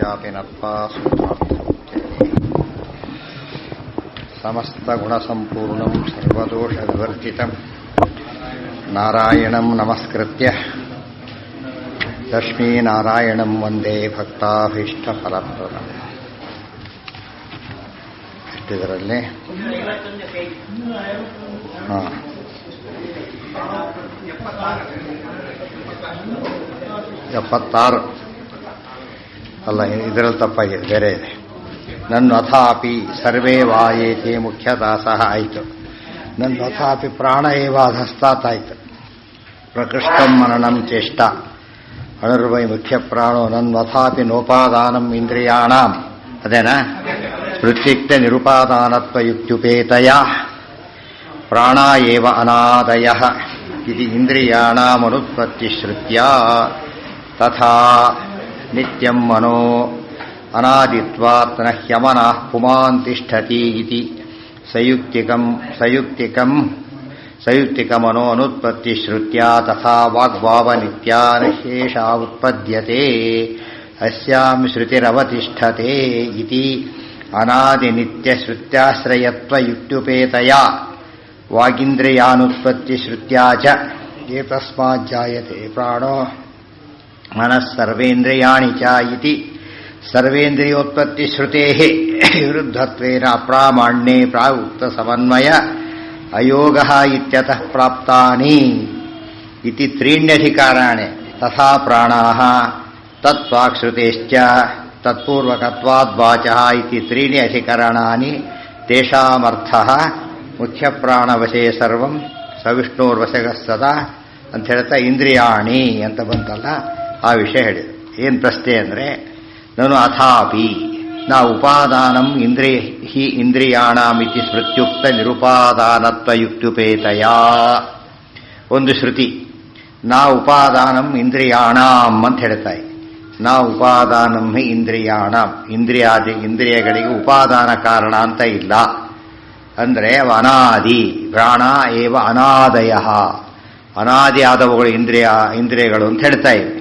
ಸರ್ವಸ್ಯಾಪಿ ನತ್ವಾ ಸಮಸ್ತಗುಣಸಂಪೂರ್ಣಂ ಸರ್ವದೋಷವಿವರ್ಜಿತಂ ನಾರಾಯಣಂ ನಮಸ್ಕೃತ್ಯ ಲಕ್ಷ್ಮೀನಾರಾಯಣಂ ವಂದೇ ಭಕ್ತಾಭೀಷ್ಟಫಲಪ್ರದಂ. ಎಷ್ಟಿದರಲ್ಲಿ? ಹಾಂ, 76 ಅಲ್ಲ, ಇದರಲ್ಲಿ ತಪ್ಪಾಗಿದೆ, ಬೇರೆ ಇದೆ. ನನ್ನ ಅಥಾಪಿ ಸರ್ವೇ ವಾಯೇತಿ ಮುಖ್ಯದಾಸಃ ಆಯಿತು. ನನ್ನ ಅಥಾಪಿ ಪ್ರಾಣ ಏವಾಧಸ್ತಾತಾಯಿತು. ಪ್ರಕೃಷ್ಟಂ ಮನನಂ ಚೇಷ್ಟ ಅಣರ್ವೈ ಮುಖ್ಯ ಪ್ರಾಣೋ ನನ್ನ ಅಥಾಪಿ ನೋಪಾದಾನಂ ಇಂದ್ರಿಯಾಣಾಂ. ಅದೇನಾ? ಸ್ಮೃತ್ಯುಕ್ತ ನಿರುಪಾದಾನತ್ವ ಯುಕ್ತ್ಯುಪೇತಯ ಪ್ರಾಣ ಏವ ಅನಾದಯಃ ಇತಿ ಇಂದ್ರಿಯಾಣಾಮನುತ್ಪತ್ತಿಶ್ರುತ್ಯ ತಥಾ ನಿತ್ಯಂ ಮನೋ ಅನಾದಿತ್ವಾತ್ ನ ಹ್ಯಮನಃ ಪುಮಾನ್ ತಿಷ್ಠತಿ ಇತಿ ಸಯುಕ್ತಿಕಮನೋ ಅನುತ್ಪತ್ತಿಶ್ರುತ್ಯ ತಥಾ ವಾಗ್ಭಾವನಿತ್ಯಾ ನ ಹ್ಯೇಷಾ ಉತ್ಪದ್ಯತೆ ಅಸ್ಯಾಂ ಶ್ರುತಿರವತಿಷ್ಠತೆ ಇತಿ ಅನಾದಿನಿತ್ಯಶ್ರುತ್ಯಾಶ್ರಯತ್ವಯುಕ್ತ್ಯುಪೇತಯ ವಾಗೀಂದ್ರಿಯಾನುತ್ಪತ್ತಿಶ್ರುತ್ಯಾ ಚ ಏತಸ್ಮಾಜ್ಜಾಯತೆ ಪ್ರಾಣೋ ಮನಃ ಸರ್ವೇಂದ್ರಿಯಾಣಿ ಚ ಇತಿ ಸರ್ವೇಂದ್ರಿಯೋತ್ಪತ್ತಿಶ್ರುತೇಃ ವಿರುದ್ಧತ್ವೇನ ಅಪ್ರಾಮಾಣ್ಯೇ ಪ್ರಾಗುಕ್ತ ಸಮನ್ವಯ ಅಯೋಗಃ ಇತ್ಯತಃ ಪ್ರಾಪ್ತಾನಿ ಇತಿ ತ್ರೀಣ್ಯಧಿಕಾರಾಣಿ ತಥಾ ಪ್ರಾಣಾಃ ತತ್ವಾಕ್ಶ್ರುತೇಶ್ಚ ತತ್ಪೂರ್ವಕತ್ವಾದ್ವಾಚಃ ಇತಿ ತ್ರೀಣಿ ಅಧಿಕರಣಾನಿ ತೇಷಾಮರ್ಥಃ ಮುಖ್ಯಪ್ರಾಣವಶೇ ಸರ್ವಂ ಸವಿಷ್ಣೋರ್ವಶಗಃ ಸದಾ ಅಂತ ಹೇಳ್ತಾ ಇಂದ್ರಿಯಾಣಿ ಅಂತ ಬಂತಲ್ಲ, ಆ ವಿಷಯ ಹೇಳಿದ್ರು. ಏನು ಪ್ರಶ್ನೆ ಅಂದರೆ, ನಾನು ಅಥಾಪಿ ನಾ ಉಪಾದಾನಂ ಇಂದ್ರಿಯಾಣಾಮಿತಿ ಸ್ಮೃತ್ಯುಕ್ತ ನಿರುಪಾದಾನತ್ವಯುಕ್ತ್ಯುಪೇತಯ. ಒಂದು ಶ್ರುತಿ ನಾ ಉಪಾದಾನಂ ಇಂದ್ರಿಯಾಣಾಂ ಅಂತ ಹೇಳ್ತಾ ಇದೆ. ನಾ ಉಪಾದಾನಂ ಹಿ ಇಂದ್ರಿಯಾಣಾಂ, ಇಂದ್ರಿಯಗಳಿಗೆ ಉಪಾದಾನ ಕಾರಣ ಅಂತ ಇಲ್ಲ. ಅಂದರೆ ಅನಾದಿ ಪ್ರಾಣ ಏವ ಅನಾದಯ, ಅನಾದಿ ಆದವುಗಳು ಇಂದ್ರಿಯಗಳು ಅಂತ ಹೇಳ್ತಾ ಇವೆ.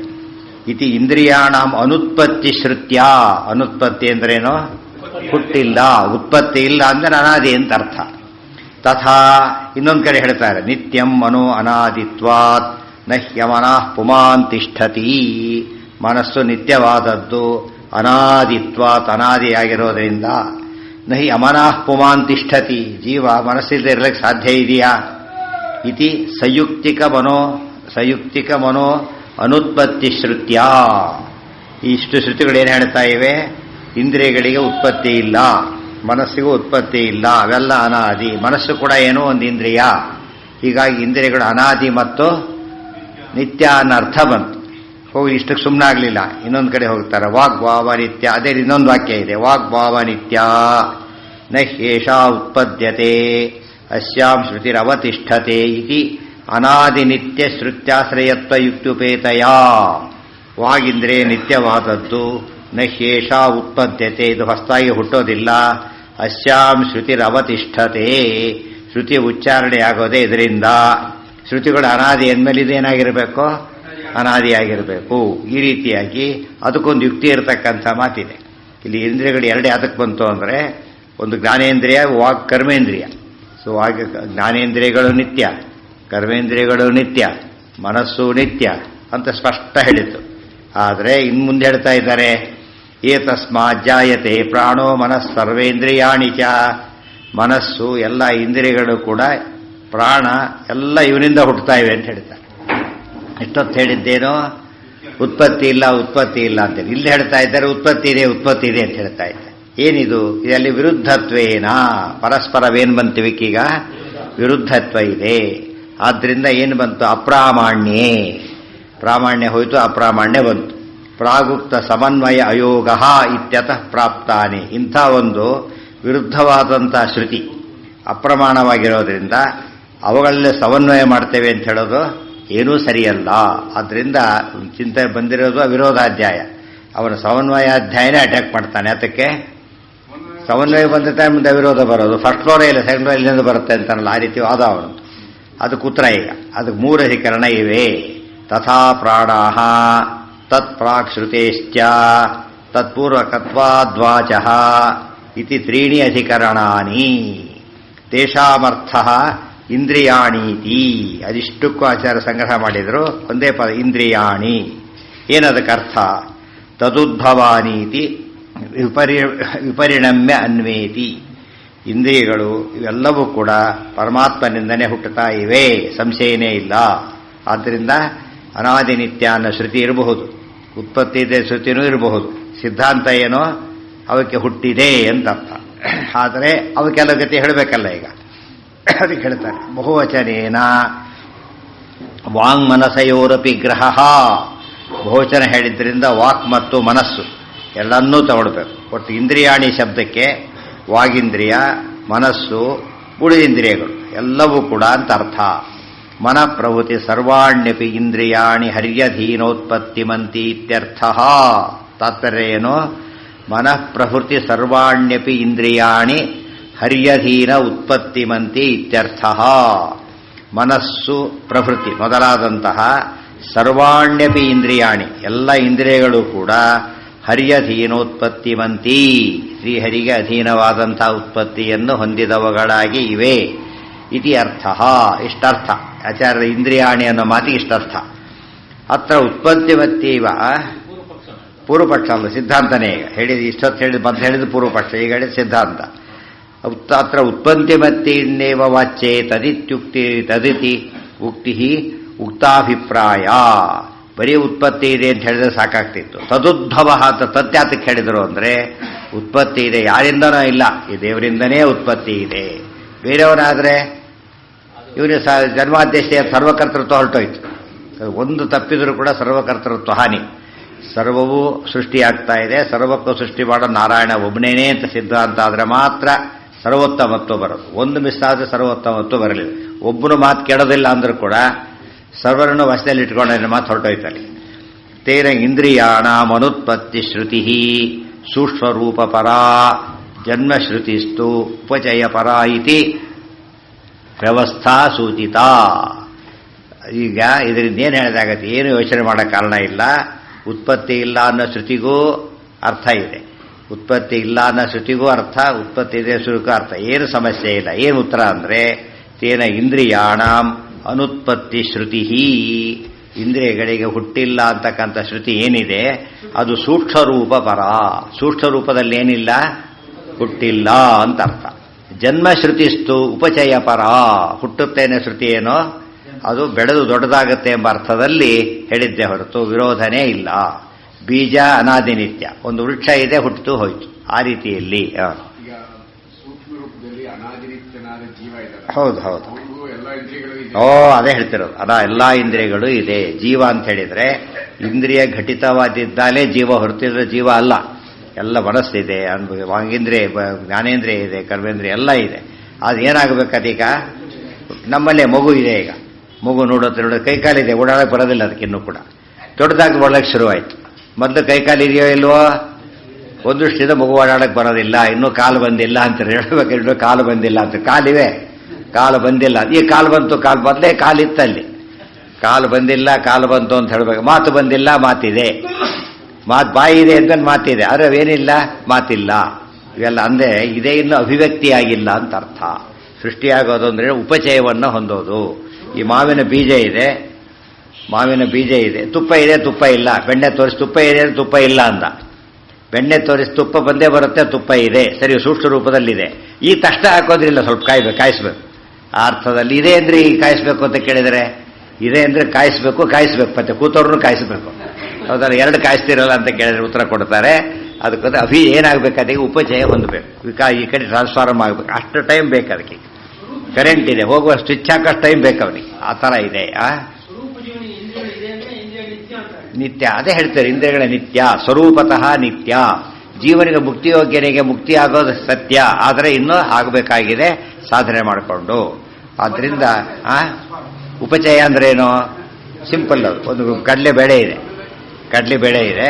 ಇತಿ ಇಂದ್ರಿಯಾಣಾಂ ಅನುತ್ಪತ್ತಿ ಶ್ರುತ್ಯ. ಅನುತ್ಪತ್ತಿ ಅಂದ್ರೇನು? ಹುಟ್ಟಿಲ್ಲ, ಉತ್ಪತ್ತಿ ಇಲ್ಲ ಅಂದ್ರೆ ಅನಾದಿ ಅಂತ ಅರ್ಥ. ತಥಾ ಇನ್ನೊಂದು ಕಡೆ ಹೇಳ್ತಾರೆ, ನಿತ್ಯಂ ಮನೋ ಅನಾದಿತ್ವಾತ್ ನ ಹ್ಯಮನಃ ಪುಮಾನ್ ತಿಷ್ಠತಿ. ಮನಸ್ಸು ನಿತ್ಯವಾದದ್ದು, ಅನಾದಿತ್ವಾತ್ ಅನಾದಿಯಾಗಿರೋದ್ರಿಂದ ನಹಿ ಅಮನಃ ಪುಮಾನ್ ತಿಷ್ಠತಿ. ಜೀವ ಮನಸ್ಸಿಲ್ಲದೆ ಇರಲಿಕ್ಕೆ ಸಾಧ್ಯ ಇದೆಯಾ? ಇತಿ ಸಯುಕ್ತಿಕ ಮನೋ ಅನುತ್ಪತ್ತಿ ಶ್ರುತ್ಯ. ಇಷ್ಟು ಶ್ರುತಿಗಳೇನು ಹೇಳ್ತಾ ಇವೆ? ಇಂದ್ರಿಯಗಳಿಗೆ ಉತ್ಪತ್ತಿ ಇಲ್ಲ, ಮನಸ್ಸಿಗೂ ಉತ್ಪತ್ತಿ ಇಲ್ಲ, ಅವೆಲ್ಲ ಅನಾದಿ. ಮನಸ್ಸು ಕೂಡ ಏನೋ ಒಂದು ಇಂದ್ರಿಯ. ಹೀಗಾಗಿ ಇಂದ್ರಿಯಗಳು ಅನಾದಿ ಮತ್ತು ನಿತ್ಯ ಅನ್ನೋ ಅರ್ಥ ಬಂತು. ಹೋಗಿ ಇಷ್ಟಕ್ಕೆ ಸುಮ್ಮನಾಗಲಿಲ್ಲ, ಇನ್ನೊಂದು ಕಡೆ ಹೋಗ್ತಾರೆ. ವಾಗ್ಭಾವ ನಿತ್ಯ, ಅದೇ ಇನ್ನೊಂದು ವಾಕ್ಯ ಇದೆ, ವಾಗ್ಭಾವ ನಿತ್ಯ ನ ಹ್ಯೇಷಾ ಉತ್ಪದ್ಯತೆ ಅಸ್ಯಾಂ ಶ್ರುತಿರವತಿಷ್ಠತೆ ಇತಿ ಅನಾದಿ ನಿತ್ಯ ಶ್ರುತ್ಯಾಶ್ರಯತ್ವಯುಕ್ತ್ಯುಪೇತಯ. ವಾಗಿಂದ್ರಿಯ ನಿತ್ಯವಾದದ್ದು, ನ ಹ್ಯೇಷಾ ಉತ್ಪದ್ಯತೆ, ಇದು ಹೊಸದಾಗಿ ಹುಟ್ಟೋದಿಲ್ಲ. ಅಸ್ಯಾಂ ಶ್ರುತಿರವತಿಷ್ಠತೆ, ಶ್ರುತಿ ಉಚ್ಚಾರಣೆಯಾಗೋದೇ ಇದರಿಂದ. ಶ್ರುತಿಗಳು ಅನಾದಿ ಅಂದಮೇಲೆ ಇದೇನಾಗಿರಬೇಕು? ಅನಾದಿಯಾಗಿರಬೇಕು. ಈ ರೀತಿಯಾಗಿ ಅದಕ್ಕೊಂದು ಯುಕ್ತಿ ಇರತಕ್ಕಂಥ ಮಾತಿದೆ. ಇಲ್ಲಿ ಇಂದ್ರಿಯಗಳು ಎರಡೇ ಅದಕ್ಕೆ ಬಂತು ಅಂದರೆ, ಒಂದು ಜ್ಞಾನೇಂದ್ರಿಯ, ವಾಕ್ ಕರ್ಮೇಂದ್ರಿಯ. ಸೊ ಜ್ಞಾನೇಂದ್ರಿಯಗಳು ನಿತ್ಯ, ಕರ್ಮೇಂದ್ರಿಯಗಳು ನಿತ್ಯ, ಮನಸ್ಸು ನಿತ್ಯ ಅಂತ ಸ್ಪಷ್ಟ ಹೇಳಿತು. ಆದರೆ ಇನ್ನು ಮುಂದೆ ಹೇಳ್ತಾ ಇದ್ದಾರೆ, ಏತಸ್ಮಾತ್ ಜಾಯತೆ ಪ್ರಾಣೋ ಮನಃ ಸರ್ವೇಂದ್ರಿಯಾಣಿ ಚ. ಮನಸ್ಸು ಎಲ್ಲ ಇಂದ್ರಿಯಗಳು ಕೂಡ, ಪ್ರಾಣ ಎಲ್ಲ ಇವನಿಂದ ಹುಟ್ಟುತ್ತಾ ಇವೆ ಅಂತ ಹೇಳ್ತಾರೆ. ಎಷ್ಟೊತ್ತು ಹೇಳಿದ್ದೇನೋ ಉತ್ಪತ್ತಿ ಇಲ್ಲ ಅಂತೇಳಿ, ಇಲ್ಲಿ ಹೇಳ್ತಾ ಇದ್ದಾರೆ ಉತ್ಪತ್ತಿ ಇದೆ ಅಂತ ಹೇಳ್ತಾ ಇದ್ದಾರೆ. ಏನಿದು? ಇದರಲ್ಲಿ ವಿರುದ್ಧತ್ವೇನ, ಪರಸ್ಪರವೇನು ಬಂತೀವಿಕ್ಕೀಗ? ವಿರುದ್ಧತ್ವ ಇದೆ. ಆದ್ದರಿಂದ ಏನು ಬಂತು? ಅಪ್ರಾಮಾಣ್ಯೇ. ಪ್ರಾಮಾಣ್ಯ ಹೋಯಿತು, ಅಪ್ರಾಮಾಣ್ಯ ಬಂತು. ಪ್ರಾಗುಕ್ತ ಸಮನ್ವಯ ಅಯೋಗ ಇತ್ಯತಃ ಪ್ರಾಪ್ತಾನಿ. ಇಂಥ ಒಂದು ವಿರುದ್ಧವಾದಂಥ ಶ್ರುತಿ ಅಪ್ರಮಾಣವಾಗಿರೋದ್ರಿಂದ ಅವುಗಳಲ್ಲೇ ಸಮನ್ವಯ ಮಾಡ್ತೇವೆ ಅಂತ ಹೇಳೋದು ಏನೂ ಸರಿಯಲ್ಲ. ಆದ್ದರಿಂದ ಚಿಂತೆ ಬಂದಿರೋದು ವಿರೋಧಾಧ್ಯಾಯ. ಅವನ ಸಮನ್ವಯಾಧ್ಯಾಯನೇ ಅಟ್ಯಾಕ್ ಮಾಡ್ತಾನೆ. ಅದಕ್ಕೆ ಸಮನ್ವಯ ಬಂದ ಟೈಮ್ ಮುಂದೆ ವಿರೋಧ ಬರೋದು. ಫಸ್ಟ್ ಫ್ಲೋರೇ ಇಲ್ಲ, ಸೆಕೆಂಡ್ ಫ್ಲೋರ್ ಇಲ್ಲಿಂದ ಬರುತ್ತೆ ಅಂತಾನಲ್ಲ, ಆ ರೀತಿ ವಾದ ಅವನು. ಅದಕ್ಕೆ ಉತ್ತರ ಈಗ, ಅದಕ್ಕೆ 3 ಅಧಿಕರಣ ಇವೆ. ತಥಾ ಪ್ರಾಣಾಃ ತತ್ ಪ್ರಾಕ್ ಶ್ರುತೇಶ್ಚ ತತ್ಪೂರ್ವಕತ್ವಾದ್ವಾಚಃ ಇತಿ ತ್ರೀಣಿ ಅಧಿಕರಣಾನಿ ತೇಷಾಮರ್ಥಃ ಇಂದ್ರಿಯಾಣೀತಿ. ಅದಿಷ್ಟಕ್ಕೂ ಆಚಾರ್ಯ ಸಂಗ್ರಹ ಮಾಡಿದರು. ಒಂದೇ ಪದ ಇಂದ್ರಿಯಾಣಿ. ಏನದಕ್ಕೆ ಅರ್ಥ? ತದುದ್ಭವಾನೀತಿ ವಿಪರಿಣಮ್ಯ ಅನ್ವೇತಿ. ಇಂದ್ರಿಯಗಳು ಇವೆಲ್ಲವೂ ಕೂಡ ಪರಮಾತ್ಮನಿಂದನೇ ಹುಟ್ಟುತ್ತಾ ಇವೆ, ಸಂಶಯನೇ ಇಲ್ಲ. ಆದ್ದರಿಂದ ಅನಾದಿ ನಿತ್ಯ ಅನ್ನೋ ಶ್ರುತಿ ಇರಬಹುದು, ಉತ್ಪತ್ತಿ ಇದೆ ಶ್ರುತಿನೂ ಇರಬಹುದು. ಸಿದ್ಧಾಂತ ಏನೋ ಅವಕ್ಕೆ ಹುಟ್ಟಿದೆ ಅಂತ ಅರ್ಥ. ಆದರೆ ಅವಕ್ಕೆಲ್ಲ ಗತಿ ಹೇಳಬೇಕಲ್ಲ. ಈಗ ಅದಕ್ಕೆ ಹೇಳ್ತಾರೆ ಬಹುವಚನೇನ ವಾಂಗ್ಮನಸಯೋರಪಿ ಗ್ರಹ. ಬಹುವಚನ ಹೇಳಿದ್ರಿಂದ ವಾಕ್ ಮತ್ತು ಮನಸ್ಸು ಎಲ್ಲನ್ನೂ ತಗೊಳ್ಬೇಕು. ಒಟ್ಟು ಇಂದ್ರಿಯಾಣಿ ಶಬ್ದಕ್ಕೆ ವಾಗಿಂದ್ರಿಯ, ಮನಸ್ಸು, ಉಳಿದಿಂದ್ರಿಯಗಳು ಎಲ್ಲವೂ ಕೂಡ ಅಂತ ಅರ್ಥ. ಮನಃಪ್ರಭೃತಿ ಸರ್ವಾಣ್ಯಪಿ ಇಂದ್ರಿಯಾಣಿ ಹರ್ಯಧೀನೋತ್ಪತ್ತಿಮಂತಿ ಇತ್ಯರ್ಥ. ತಾತ್ಪರ್ಯ ಏನು? ಮನಃಪ್ರಭೃತಿ ಸರ್ವಾಣ್ಯಪಿ ಇಂದ್ರಿಯಾಣಿ ಹರ್ಯಧೀನ ಉತ್ಪತ್ತಿಮಂತಿ ಇತ್ಯರ್ಥ. ಮನಸ್ಸು, ಪ್ರಭೃತಿ ಮೊದಲಾದಂತಹ ಸರ್ವಾಣ್ಯಪಿ ಇಂದ್ರಿಯಾಣಿ ಎಲ್ಲ ಇಂದ್ರಿಯಗಳು ಕೂಡ ಹರ್ಯಧೀನೋತ್ಪತ್ತಿಮಂತಿ ಶ್ರೀಹರಿಗೆ ಅಧೀನವಾದಂತಹ ಉತ್ಪತ್ತಿಯನ್ನು ಹೊಂದಿದವುಗಳಾಗಿ ಇವೆ. ಇತಿ ಅರ್ಥ. ಇಷ್ಟರ್ಥ ಆಚಾರ್ಯರ ಇಂದ್ರಿಯಾಣಿ ಅನ್ನೋ ಮಾತಿಗೆ ಇಷ್ಟರ್ಥ. ಅತ್ರ ಉತ್ಪತ್ತಿಮತ್ತೀವ ಪೂರ್ವಪಕ್ಷ ಅಲ್ಲ, ಸಿದ್ಧಾಂತನೇ. ಈಗ ಹೇಳಿದ ಇಷ್ಟೊತ್ತು ಹೇಳಿದ ಮೊದಲು ಹೇಳಿದ ಪೂರ್ವಪಕ್ಷ, ಈಗ ಹೇಳಿದ ಸಿದ್ಧಾಂತ. ಅತ್ರ ಉತ್ಪತ್ತಿಮತ್ತಿನ್ನೇವ ವಾಚ್ಯೆ ತದಿತಿ ಉಕ್ತಿ ಉಕ್ತಾಭಿಪ್ರಾಯ. ಬರೀ ಉತ್ಪತ್ತಿ ಇದೆ ಅಂತ ಹೇಳಿದ್ರೆ ಸಾಕಾಗ್ತಿತ್ತು. ತದುದ್ಭವ ಅಂತ ತತ್ಯಾತಕ್ಕೆ ಹೇಳಿದರು ಅಂದರೆ ಉತ್ಪತ್ತಿ ಇದೆ, ಯಾರಿಂದನೂ ಇಲ್ಲ, ಈ ದೇವರಿಂದನೇ ಉತ್ಪತ್ತಿ ಇದೆ. ಬೇರೆಯವರಾದರೆ ಇವರಿಗೆ ಜನ್ಮಾಧ್ಯಕ್ಷ ಸರ್ವಕರ್ತೃತ್ವ ಹೊರಟೋಯ್ತು. ಒಂದು ತಪ್ಪಿದರೂ ಕೂಡ ಸರ್ವಕರ್ತೃತ್ವ ಹಾನಿ. ಸರ್ವವೂ ಸೃಷ್ಟಿಯಾಗ್ತಾ ಇದೆ, ಸರ್ವಕ್ಕೂ ಸೃಷ್ಟಿ ಮಾಡೋ ನಾರಾಯಣ ಒಬ್ಬನೇನೇ ಅಂತ ಸಿದ್ಧಾಂತ ಆದರೆ ಮಾತ್ರ ಸರ್ವೋತ್ತಮತ್ವ ಬರೋದು. ಒಂದು ಮಿಸ್ ಆದರೆ ಸರ್ವೋತ್ತಮತ್ವ ಬರಲಿಲ್ಲ. ಒಬ್ಬನು ಮಾತು ಕೆಡೋದಿಲ್ಲ ಅಂದರೂ ಕೂಡ ಸರ್ವರನ್ನು ವಶದಲ್ಲಿ ಇಟ್ಕೊಂಡ ಮಾತು ಹೊರಟೋಯ್ತಲ್ಲಿ. ತೇನ ಇಂದ್ರಿಯಾಣ ಮನುತ್ಪತ್ತಿ ಶ್ರುತಿ ಸೂಕ್ಷ್ಮರೂಪ ಪರ ಜನ್ಮಶ್ರುತಿಸ್ತು ಉಪಚಯ ಪರ ಇತಿ ವ್ಯವಸ್ಥಾ ಸೂಚಿತ. ಈಗ ಇದರಿಂದ ಏನು ಹೇಳಿದಾಗತ್ತೆ? ಏನು ಯೋಚನೆ ಮಾಡೋ ಕಾರಣ ಇಲ್ಲ. ಉತ್ಪತ್ತಿ ಇಲ್ಲ ಅನ್ನೋ ಶ್ರುತಿಗೂ ಅರ್ಥ ಇದೆ, ಉತ್ಪತ್ತಿ ಇಲ್ಲ ಅನ್ನೋ ಶ್ರುತಿಗೂ ಅರ್ಥ, ಉತ್ಪತ್ತಿ ಇದೆ ಶ್ರುತಿಗೂ ಅರ್ಥ. ಏನು ಸಮಸ್ಯೆ ಇಲ್ಲ. ಏನು ಉತ್ತರ ಅಂದರೆ ತೇನ ಇಂದ್ರಿಯಾಣಂ ಅನುತ್ಪತ್ತಿ ಶ್ರುತಿ. ಇಂದ್ರಿಯಗಳಿಗೆ ಹುಟ್ಟಿಲ್ಲ ಅಂತಕ್ಕಂಥ ಶ್ರುತಿ ಏನಿದೆ ಅದು ಸೂಕ್ಷ್ಮರೂಪ ಪರ. ಸೂಕ್ಷ್ಮ ರೂಪದಲ್ಲಿ ಏನಿಲ್ಲ, ಹುಟ್ಟಿಲ್ಲ ಅಂತ ಅರ್ಥ. ಜನ್ಮಶ್ರುತಿಸ್ತು ಉಪಚಯ ಪರ. ಹುಟ್ಟುತ್ತೇನೆ ಶ್ರುತಿ ಏನೋ ಅದು ಬೆಳೆದು ದೊಡ್ಡದಾಗುತ್ತೆ ಎಂಬ ಅರ್ಥದಲ್ಲಿ ಹೇಳಿದ್ದೆ ಹೊರತು ವಿರೋಧನೇ ಇಲ್ಲ. ಬೀಜ ಅನಾದಿ ನಿತ್ಯ. ಒಂದು ವೃಕ್ಷ ಇದೆ, ಹುಟ್ಟಿತು ಹೋಯ್ತು. ಆ ರೀತಿಯಲ್ಲಿ ಹೌದು ಹೌದು. ಅದೇ ಹೇಳ್ತಿರೋದು. ಎಲ್ಲ ಇಂದ್ರಿಯಗಳು ಇದೆ. ಜೀವ ಅಂತ ಹೇಳಿದ್ರೆ ಇಂದ್ರಿಯ ಘಟಿತವಾದಿದ್ದಾಲೇ ಜೀವ, ಹೊರತಿದ್ರೆ ಜೀವ ಅಲ್ಲ. ಎಲ್ಲ ಮನಸ್ಸಿದೆ, ವಾಂಗೇಂದ್ರಿಯ, ಜ್ಞಾನೇಂದ್ರಿಯ ಇದೆ, ಕರ್ಮೇಂದ್ರಿಯ ಎಲ್ಲ ಇದೆ. ಅದು ಏನಾಗಬೇಕದೀಗ? ನಮ್ಮಲ್ಲೇ ಮಗು ಇದೆ. ಈಗ ಮಗು ನೋಡೋದು ಕೈಕಾಲಿದೆ, ಓಡಾಡಕ್ಕೆ ಬರೋದಿಲ್ಲ ಅದಕ್ಕಿನ್ನೂ ಕೂಡ. ದೊಡ್ಡದಾಗಿ ಓಡಕ್ಕೆ ಶುರುವಾಯಿತು. ಮೊದಲು ಕೈಕಾಲು ಇದೆಯೋ ಇಲ್ವೋ? ಒಂದು ದೃಷ್ಟಿಯಿಂದ ಮಗು ಓಡಾಡಕ್ಕೆ ಬರೋದಿಲ್ಲ, ಇನ್ನೂ ಕಾಲು ಬಂದಿಲ್ಲ ಅಂತ ಹೇಳ್ಬೇಕು. ಇನ್ನೂ ಕಾಲು ಬಂದಿಲ್ಲ ಅಂತ. ಕಾಲಿವೆ, ಕಾಲು ಬಂದಿಲ್ಲ. ಈ ಕಾಲು ಬಂತು, ಕಾಲು ಮೊದಲೇ ಕಾಲಿತ್ತಲ್ಲಿ. ಕಾಲು ಬಂದಿಲ್ಲ, ಕಾಲು ಬಂತು ಅಂತ ಹೇಳ್ಬೇಕು. ಮಾತು ಬಂದಿಲ್ಲ, ಮಾತಿದೆ. ಮಾತು ಬಾಯಿ ಇದೆ ಅಂತ ಮಾತಿದೆ, ಆದರೆ ಅವೇನಿಲ್ಲ, ಮಾತಿಲ್ಲ. ಇವೆಲ್ಲ ಅಂದರೆ ಇದೇ ಇನ್ನೂ ಅಭಿವ್ಯಕ್ತಿ ಆಗಿಲ್ಲ ಅಂತ ಅರ್ಥ. ಸೃಷ್ಟಿಯಾಗೋದು ಅಂದರೆ ಉಪಚಯವನ್ನು ಹೊಂದೋದು. ಈ ಮಾವಿನ ಬೀಜ ಇದೆ, ಮಾವಿನ ಬೀಜ ಇದೆ, ತುಪ್ಪ ಇದೆ, ತುಪ್ಪ ಇಲ್ಲ. ಬೆಣ್ಣೆ ತೋರಿಸಿ ತುಪ್ಪ ಇದೆ, ತುಪ್ಪ ಇಲ್ಲ ಅಂದ. ಬೆಣ್ಣೆ ತೋರಿಸಿ ತುಪ್ಪ ಬಂದೇ ಬರುತ್ತೆ, ತುಪ್ಪ ಇದೆ, ಸರಿ, ಸೂಕ್ಷ್ಮ ರೂಪದಲ್ಲಿದೆ. ಈ ತಕ್ಷಣ ಹಾಕೋದ್ರಿಲ್ಲ, ಸ್ವಲ್ಪ ಕಾಯಿಸ್ಬೇಕು. ಆ ಅರ್ಥದಲ್ಲಿ ಇದೆ ಅಂದರೆ ಈಗ ಕಾಯಿಸ್ಬೇಕು ಅಂತ ಕೇಳಿದರೆ, ಇದೆ ಅಂದರೆ ಕಾಯಿಸ್ಬೇಕು ಮತ್ತೆ ಕೂತವ್ರನ್ನೂ ಕಾಯಿಸ್ಬೇಕು. ಹೌದಲ್ಲ? ಎರಡು ಕಾಯಿಸ್ತಿರಲ್ಲ ಅಂತ ಕೇಳಿದ್ರೆ ಉತ್ತರ ಕೊಡ್ತಾರೆ. ಅದಕ್ಕೆ ಏನಾಗಬೇಕು? ಅದಕ್ಕೆ ಉಪಚಯ ಹೊಂದಬೇಕು. ಈ ಕಡೆ ಟ್ರಾನ್ಸ್ಫಾರ್ಮ್ ಆಗಬೇಕು. ಅಷ್ಟು ಟೈಮ್ ಬೇಕು ಅದಕ್ಕೆ. ಕರೆಂಟ್ ಇದೆ, ಹೋಗುವ ಸ್ವಿಚ್ ಹಾಕೋಷ್ಟು ಟೈಮ್ ಬೇಕು ಅವನಿಗೆ. ಆ ಥರ ಇದೆ. ನಿತ್ಯ, ಅದೇ ಹೇಳ್ತಾರೆ, ಇಂದ್ರಿಯಗಳ ನಿತ್ಯ, ಸ್ವರೂಪತಃ ನಿತ್ಯ. ಜೀವನಿಗೆ ಮುಕ್ತಿಯೋಗ್ಯನಿಗೆ ಮುಕ್ತಿ ಆಗೋದು ಸತ್ಯ, ಆದರೆ ಇನ್ನೂ ಆಗಬೇಕಾಗಿದೆ ಸಾಧನೆ ಮಾಡಿಕೊಂಡು. ಆದ್ದರಿಂದ ಉಪಚಯ ಅಂದ್ರೇನು? ಸಿಂಪಲ್. ಅದು ಒಂದು ಕಡಲೆ ಬೇಳೆ ಇದೆ,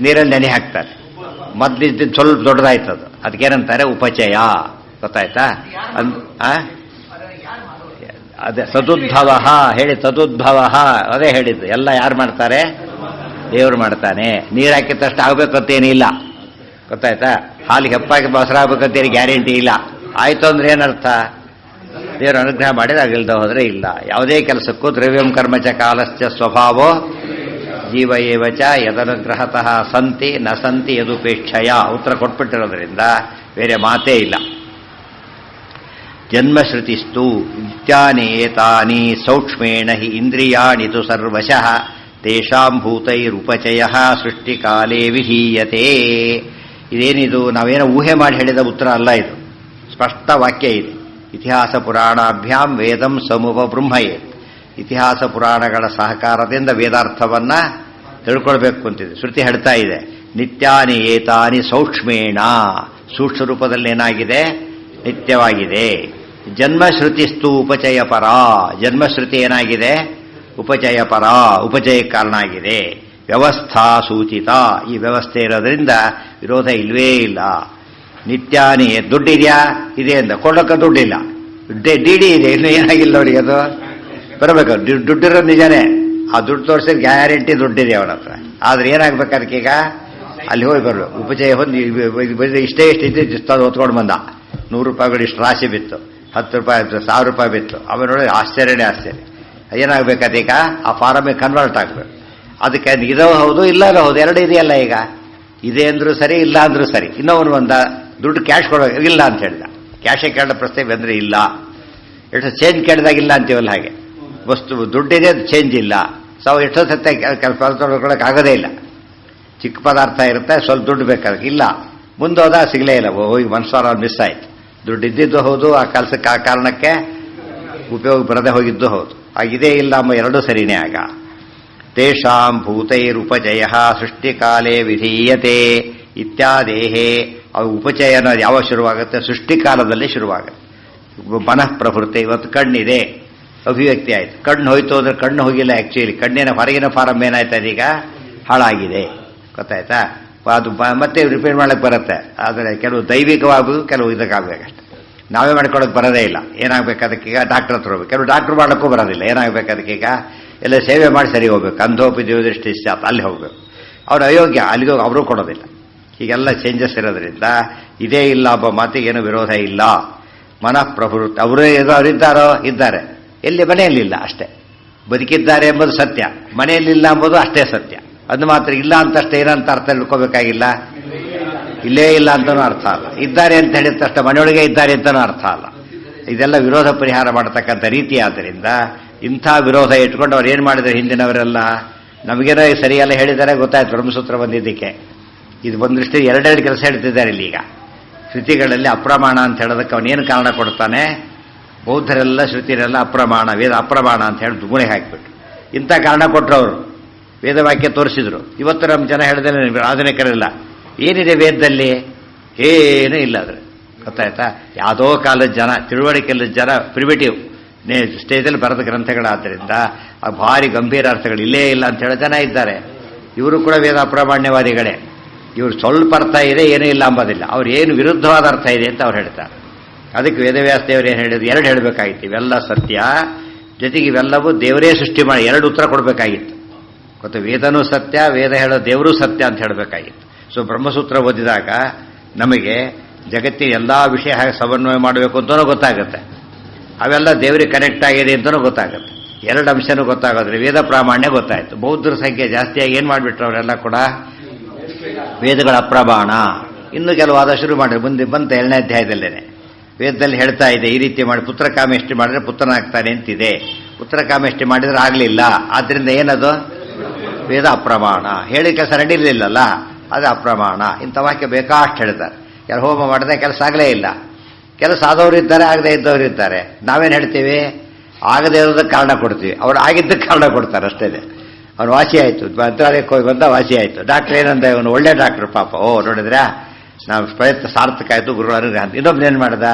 ನೀರಲ್ಲಿ ನೆನೆ ಹಾಕ್ತಾರೆ. ಮೊದಲಿದ್ದು ಸ್ವಲ್ಪ ದೊಡ್ಡದಾಯ್ತದು, ಅದಕ್ಕೇನಂತಾರೆ? ಉಪಚಯ. ಗೊತ್ತಾಯ್ತಾ? ಅದೇ ತದುದ್ಭವ ಹೇಳಿ, ತದುದ್ಭವ ಅದೇ ಹೇಳಿದ್ದು. ಎಲ್ಲ ಯಾರು ಮಾಡ್ತಾರೆ? ದೇವರು ಮಾಡ್ತಾನೆ. ನೀರು ಹಾಕಿದ ತಕ್ಷಣ ಆಗ್ಬೇಕಂತೇನಿಲ್ಲ, ಗೊತ್ತಾಯ್ತಾ? ಹಾಲಿಗೆ ಹೆಪ್ಪಾಗಿ ಮೊಸರಾಗಬೇಕಂತೇನು ಗ್ಯಾರಂಟಿ ಇಲ್ಲ. ಆಯಿತು ಅಂದ್ರೆ ಏನರ್ಥ? ದೇವರು ಅನುಗ್ರಹ ಮಾಡಿದ್ರೆ ಆಗಿಲ್ದ ಹೋದರೆ ಇಲ್ಲ. ಯಾವುದೇ ಕೆಲಸಕ್ಕೂ ದ್ರವ್ಯಂ ಕರ್ಮಚ ಕಾಲಶ್ಚ ಸ್ವಭಾವೋ ಜೀವ ಏವಚ ಯದನುಗ್ರಹತಃ ಸಂತಿ ನ ಸಂತಿ ಯದುಪೇಕ್ಷಯ ಉತ್ತರ ಕೊಟ್ಬಿಟ್ಟಿರೋದ್ರಿಂದ ಬೇರೆ ಮಾತೇ ಇಲ್ಲ. ಜನ್ಮಶ್ರುತಿಸ್ತು ನಿತ್ಯಾನೇತಾನಿ ಸೌಕ್ಷ್ಮೇಣ ಹಿ ಇಂದ್ರಿಯಾಣಿ ತು ಸರ್ವಶಃ ತೇಷಾಂ ಭೂತೈರುಪಚಯಃ ಸೃಷ್ಟಿಕಾಲೇ ವಿಧೀಯತೆ. ಇದೇನಿದು? ನಾವೇನೋ ಊಹೆ ಮಾಡಿ ಹೇಳಿದ ಉತ್ತರ ಅಲ್ಲ, ಇದು ಸ್ಪಷ್ಟ ವಾಕ್ಯ ಇದೆ. ಇತಿಹಾಸ ಪುರಾಣಾಭ್ಯಾಂ ವೇದಂ ಸಮುಪಬೃಂಹಯೇ. ಇತಿಹಾಸ ಪುರಾಣಗಳ ಸಹಕಾರದಿಂದ ವೇದಾರ್ಥವನ್ನ ತಿಳ್ಕೊಳ್ಬೇಕು ಅಂತಿದೆ. ಶ್ರುತಿ ಹೇಳ್ತಾ ಇದೆ, ನಿತ್ಯಾನಿ ಏತಾನಿ ಸೌಕ್ಷ್ಮೇಣ, ಸೂಕ್ಷ್ಮ ರೂಪದಲ್ಲಿ ಏನಾಗಿದೆ? ನಿತ್ಯವಾಗಿದೆ. ಜನ್ಮಶ್ರುತಿಸ್ತು ಉಪಚಯ ಪರ, ಜನ್ಮಶ್ರುತಿ ಏನಾಗಿದೆ? ಉಪಚಯ ಪರ, ಉಪಚಯ ಕಾರಣ ಆಗಿದೆ. ವ್ಯವಸ್ಥಾ ಸೂಚಿತ, ಈ ವ್ಯವಸ್ಥೆ ಇರೋದ್ರಿಂದ ವಿರೋಧ ಇಲ್ವೇ ಇಲ್ಲ. ನಿತ್ಯಾನಿ, ದುಡ್ಡಿದೆಯಾ? ಇದೆ ಅಂದ, ಕೊಡೋಕೆ ದುಡ್ಡಿಲ್ಲ, ಡಿಡಿ ಇದೆ, ಇನ್ನು ಏನಾಗಿಲ್ಲ ಅವರಿಗೆ, ಅದು ಬರಬೇಕು. ದುಡ್ಡಿರೋದು ನಿಜನೇ, ಆ ದುಡ್ಡು ತೋರಿಸಿದ್ರೆ ಗ್ಯಾರಂಟಿ ದುಡ್ಡಿದೆ ಅವನ ಹತ್ರ. ಆದ್ರೆ ಏನಾಗ್ಬೇಕು ಅದಕ್ಕೀಗ? ಅಲ್ಲಿ ಹೋಗಿ ಬರಬೇಕು. ಉಪಚಯ ಹೊಂದಿ ಇಷ್ಟೇ ಇದ್ದು ಹೊತ್ಕೊಂಡು ಬಂದ. 100 ರೂಪಾಯಿಗಳು ಇಷ್ಟು ರಾಶಿ ಬಿತ್ತು, 10 ರೂಪಾಯಿ ಬಿತ್ತು, 1000 ರೂಪಾಯಿ ಬಿತ್ತು. ಆಮೇಲೆ ನೋಡಿ ಆಶ್ಚರ್ಯನೇ ಆಶ್ಚರ್ಯ. ಏನಾಗಬೇಕದೀಗ? ಆ ಫಾರಮಿಗೆ ಕನ್ವರ್ಟ್ ಆಗಬೇಕು. ಅದಕ್ಕೆ ಇದೋ ಹೌದು ಇಲ್ಲರೂ ಹೌದು, ಎರಡು ಇದೆಯಲ್ಲ. ಈಗ ಇದೆ ಅಂದ್ರೂ ಸರಿ, ಇಲ್ಲ ಅಂದ್ರೂ ಸರಿ. ಇನ್ನೊವನು ಬಂದ, ದುಡ್ಡು ಕ್ಯಾಶ್ ಕೊಡೋ ಇಲ್ಲ ಅಂತ ಹೇಳಿದ. ಕ್ಯಾಶೇ ಕೇಳೋ ಪ್ರಶ್ನೆ ಬಂದರೆ ಇಲ್ಲ. ಎಷ್ಟು ಚೇಂಜ್ ಕೇಳಿದಾಗ ಇಲ್ಲ ಅಂತೀವಲ್ಲ, ಹಾಗೆ ವಸ್ತು ದುಡ್ಡಿದೆ, ಚೇಂಜ್ ಇಲ್ಲ. ಎಷ್ಟೋ ಸತ್ತ ಕೆಲಸ ತೊಗೊಳಕ್ಕೆ ಆಗೋದೇ ಇಲ್ಲ. ಚಿಕ್ಕ ಪದಾರ್ಥ ಇರುತ್ತೆ, ಸ್ವಲ್ಪ ದುಡ್ಡು ಬೇಕಾದ್ರೆ ಇಲ್ಲ, ಮುಂದೋದ ಸಿಗಲೇ ಇಲ್ಲ, ಹೋಗಿ ಮನಸ್ಸಾರ ಮಿಸ್ ಆಯ್ತು. ದುಡ್ಡು ಇದ್ದಿದ್ದು ಹೌದು, ಆ ಕೆಲಸಕ್ಕೆ ಆ ಕಾರಣಕ್ಕೆ ಉಪಯೋಗ ಬರದೆ ಹೋಗಿದ್ದು ಹೌದು. ಆಗಿದೆ ಇಲ್ಲ ಎಂಬ ಎರಡೂ ಸರಿನೇ. ಆಗ ತೇಷಾಂ ಭೂತೈರುಪಚಯ ಸೃಷ್ಟಿಕಾಲೇ ವಿಧೀಯತೆ ಇತ್ಯಾದೇಹೇ. ಅವು ಉಪಚಯ ಅನ್ನೋದು ಯಾವಾಗ ಶುರುವಾಗುತ್ತೆ? ಸೃಷ್ಟಿಕಾಲದಲ್ಲಿ ಶುರುವಾಗುತ್ತೆ. ಮನಃ ಪ್ರವೃತ್ತಿ. ಇವತ್ತು ಕಣ್ಣಿದೆ, ಅಭಿವ್ಯಕ್ತಿ ಆಯಿತು. ಕಣ್ಣು ಹೋಯ್ತು ಅಂದ್ರೆ ಕಣ್ಣು ಹೋಗಿಲ್ಲ, ಆ್ಯಕ್ಚುಲಿ ಕಣ್ಣಿನ ಹೊರಗಿನ ಫಾರಮ್ ಏನಾಯ್ತು? ಅದೀಗ ಹಾಳಾಗಿದೆ, ಗೊತ್ತಾಯ್ತಾ? ಅದು ಮತ್ತೆ ರಿಪೇರ್ ಮಾಡಕ್ಕೆ ಬರುತ್ತೆ. ಆದರೆ ಕೆಲವು ದೈವಿಕವಾಗಬೇಕು, ಕೆಲವು ಇದಕ್ಕಾಗಬೇಕಷ್ಟೆ. ನಾವೇ ಮಾಡ್ಕೊಳಕ್ಕೆ ಬರೋದೇ ಇಲ್ಲ. ಏನಾಗಬೇಕು ಅದಕ್ಕೀಗ? ಡಾಕ್ಟರ್ ಹತ್ರ ಹೋಗ್ಬೇಕು. ಕೆಲವು ಡಾಕ್ಟ್ರು ಮಾಡೋಕ್ಕೂ ಬರೋದಿಲ್ಲ. ಏನಾಗಬೇಕು ಅದಕ್ಕೀಗ? ಎಲ್ಲ ಸೇವೆ ಮಾಡಿ ಸರಿ ಹೋಗ್ಬೇಕು. ಅಂಧೋಪಿ ದೇವದೃಷ್ಟಿ ಅಲ್ಲಿ ಹೋಗ್ಬೇಕು. ಅವ್ರು ಅಯೋಗ್ಯ, ಅಲ್ಲಿಗೆ ಅವರು ಕೊಡೋದಿಲ್ಲ. ಹೀಗೆಲ್ಲ ಚೇಂಜಸ್ ಇರೋದ್ರಿಂದ ಇದೇ ಇಲ್ಲ ಒಬ್ಬ ಮಾತಿಗೇನು ವಿರೋಧ ಇಲ್ಲ. ಮನಃ ಪ್ರವೃತ್ತಿ. ಅವರೇ ಅವರಿದ್ದಾರೋ ಇದ್ದಾರೆ, ಎಲ್ಲಿ ಮನೆಯಲ್ಲಿಲ್ಲ ಅಷ್ಟೇ. ಬದುಕಿದ್ದಾರೆ ಎಂಬುದು ಸತ್ಯ, ಮನೆಯಲ್ಲಿಲ್ಲ ಎಂಬುದು ಅಷ್ಟೇ ಸತ್ಯ. ಅದು ಮಾತ್ರ ಇಲ್ಲ ಅಂತಷ್ಟೇ ಏನಂತ ಅರ್ಥ ತಿಳ್ಕೋಬೇಕಾಗಿಲ್ಲ. ಇಲ್ಲೇ ಇಲ್ಲ ಅಂತನೂ ಅರ್ಥ ಅಲ್ಲ, ಇದ್ದಾರೆ ಅಂತ ಹೇಳಿದ ತಕ್ಷಣ ಮನೆಯೊಳಗೆ ಇದ್ದಾರೆ ಅಂತನೂ ಅರ್ಥ ಅಲ್ಲ. ಇದೆಲ್ಲ ವಿರೋಧ ಪರಿಹಾರ ಮಾಡತಕ್ಕಂಥ ರೀತಿ. ಆದ್ದರಿಂದ ಇಂಥ ವಿರೋಧ ಇಟ್ಕೊಂಡು ಅವ್ರು ಏನು ಮಾಡಿದ್ರು ಹಿಂದಿನವರೆಲ್ಲ? ನಮಗೇನೋ ಸರಿಯಲ್ಲ ಹೇಳಿದ್ದಾರೆ, ಗೊತ್ತಾಯ್ತು ಬ್ರಹ್ಮಸೂತ್ರ ಬಂದಿದ್ದಕ್ಕೆ. ಇದು ಬಂದೃಷ್ಟಿ ಎರಡೆರಡು ಕೆಲಸ ಹೇಳ್ತಿದ್ದಾರೆ ಇಲ್ಲಿ. ಈಗ ಶ್ರುತಿಗಳಲ್ಲಿ ಅಪ್ರಮಾಣ ಅಂತ ಹೇಳೋದಕ್ಕೆ ಅವನೇನು ಕಾರಣ ಕೊಡ್ತಾನೆ? ಬೌದ್ಧರೆಲ್ಲ ಶ್ರುತಿರೆಲ್ಲ ಅಪ್ರಮಾಣ, ವೇದ ಅಪ್ರಮಾಣ ಅಂತ ಹೇಳಿ ದುಗುಣೆ ಹಾಕಿಬಿಟ್ರು. ಇಂಥ ಕಾರಣ ಕೊಟ್ಟರು ಅವರು. ವೇದವಾಕ್ಯ ತೋರಿಸಿದ್ರು. ಇವತ್ತು ನಮ್ಮ ಜನ ಹೇಳಿದ್ರೆ ಆಧುನಿಕರೆಲ್ಲ ಏನಿದೆ ವೇದದಲ್ಲಿ? ಏನೂ ಇಲ್ಲ. ಆದರೆ ಗೊತ್ತಾಯ್ತಾ? ಯಾವುದೋ ಕಾಲದ ಜನ, ತಿಳುವಳಿಕೆಲ್ಲ ಜನ ಪ್ರಿಮಿಟಿವ್ ಸ್ಟೇಜಲ್ಲಿ ಬರೆದ ಗ್ರಂಥಗಳಾದ್ದರಿಂದ ಆ ಭಾರಿ ಗಂಭೀರ ಅರ್ಥಗಳು ಇಲ್ಲೇ ಇಲ್ಲ ಅಂತ ಹೇಳೋ ಜನ ಇದ್ದಾರೆ. ಇವರು ಕೂಡ ವೇದ ಅಪ್ರಾಮಾಣ್ಯವಾದಿಗಳೇ. ಇವರು ಸ್ವಲ್ಪ ಅರ್ಥ ಇದೆ, ಏನೂ ಇಲ್ಲ ಅಂಬೋದಿಲ್ಲ. ಅವ್ರು ಏನು ವಿರುದ್ಧವಾದ ಅರ್ಥ ಇದೆ ಅಂತ ಅವ್ರು ಹೇಳ್ತಾರೆ. ಅದಕ್ಕೆ ವೇದವ್ಯಾಸ ದೇವರು ಏನು ಹೇಳಿದ್ರು? ಎರಡು ಹೇಳಬೇಕಾಗಿತ್ತು. ಇವೆಲ್ಲ ಸತ್ಯ, ಜೊತೆಗೆ ಇವೆಲ್ಲವೂ ದೇವರೇ ಸೃಷ್ಟಿ ಮಾಡಿ ಎರಡು ಉತ್ತರ ಕೊಡಬೇಕಾಗಿತ್ತು. ಗೊತ್ತು, ವೇದನೂ ಸತ್ಯ, ವೇದ ಹೇಳೋ ದೇವರೂ ಸತ್ಯ ಅಂತ ಹೇಳಬೇಕಾಗಿತ್ತು. ಸೊ ಬ್ರಹ್ಮಸೂತ್ರ ಓದಿದಾಗ ನಮಗೆ ಜಗತ್ತಿನ ಎಲ್ಲ ವಿಷಯ ಹೇಗೆ ಸಮನ್ವಯ ಮಾಡಬೇಕು ಅಂತಲೂ ಗೊತ್ತಾಗುತ್ತೆ. ಅವೆಲ್ಲ ದೇವರಿಗೆ ಕನೆಕ್ಟ್ ಆಗಿದೆ ಅಂತಲೂ ಗೊತ್ತಾಗುತ್ತೆ. ಎರಡು ಅಂಶನೂ ಗೊತ್ತಾಗೋದ್ರೆ ವೇದ ಪ್ರಾಮಾಣ್ಯ ಗೊತ್ತಾಯಿತು. ಬೌದ್ಧರ ಸಂಖ್ಯೆ ಜಾಸ್ತಿಯಾಗಿ ಏನು ಮಾಡಿಬಿಟ್ರು ಅವರೆಲ್ಲ ಕೂಡ? ವೇದಗಳ ಅಪ್ರಮಾಣ. ಇನ್ನು ಕೆಲವಾದ ಶುರು ಮಾಡಿ ಮುಂದೆ ಬಂತ 7ನೇ ಅಧ್ಯಾಯದಲ್ಲೇನೆ ವೇದದಲ್ಲಿ ಹೇಳ್ತಾ ಇದೆ, ಈ ರೀತಿ ಮಾಡಿ ಪುತ್ರ ಕಾಮೇಷ್ಟಿ ಮಾಡಿದ್ರೆ ಪುತ್ರನಾಗ್ತಾನೆ ಅಂತಿದೆ. ಪುತ್ರ ಕಾಮೇಷ್ಟಿ ಮಾಡಿದ್ರೆ ಆಗಲಿಲ್ಲ, ಆದ್ದರಿಂದ ಏನದು? ವೇದ ಅಪ್ರಮಾಣ. ಹೇಳಿ ಕೆಲಸ ನಡೀಲಿಲ್ಲಲ್ಲ, ಅದು ಅಪ್ರಮಾಣ. ಇಂಥ ವಾಕ್ಯ ಬೇಕಾಷ್ಟು ಹೇಳ್ತಾರೆ. ಯಾರು ಹೋಮ ಮಾಡಿದ್ರೆ ಕೆಲಸ ಆಗಲೇ ಇಲ್ಲ. ಕೆಲಸ ಆದವರು ಇದ್ದಾರೆ, ಆಗದೇ ಇದ್ದವರು ಇದ್ದಾರೆ. ನಾವೇನು ಹೇಳ್ತೀವಿ? ಆಗದೇ ಇರೋದಕ್ಕೆ ಕಾರಣ ಕೊಡ್ತೀವಿ, ಅವ್ರು ಆಗಿದ್ದಕ್ಕೆ ಕಾರಣ ಕೊಡ್ತಾರೆ ಅಷ್ಟೇ. ಅವ್ನು ವಾಸಿ ಆಯಿತು, ಮಂತ್ರಾಲಯಕ್ಕೆ ಹೋಗಿ ಬಂದ, ವಾಸಿ ಆಯಿತು. ಡಾಕ್ಟ್ರ್ ಏನಂದ? ಇವನು ಒಳ್ಳೆ ಡಾಕ್ಟ್ರು ಪಾಪ. ನೋಡಿದ್ರೆ ನಾವು ಪ್ರಯತ್ನ ಸಾರ್ಥಕ ಆಯಿತು, ಗುರುಗಳು ಅನುಗ್ರಹ ಅಂತ. ಇನ್ನೊಬ್ರು ಏನು ಮಾಡ್ದ?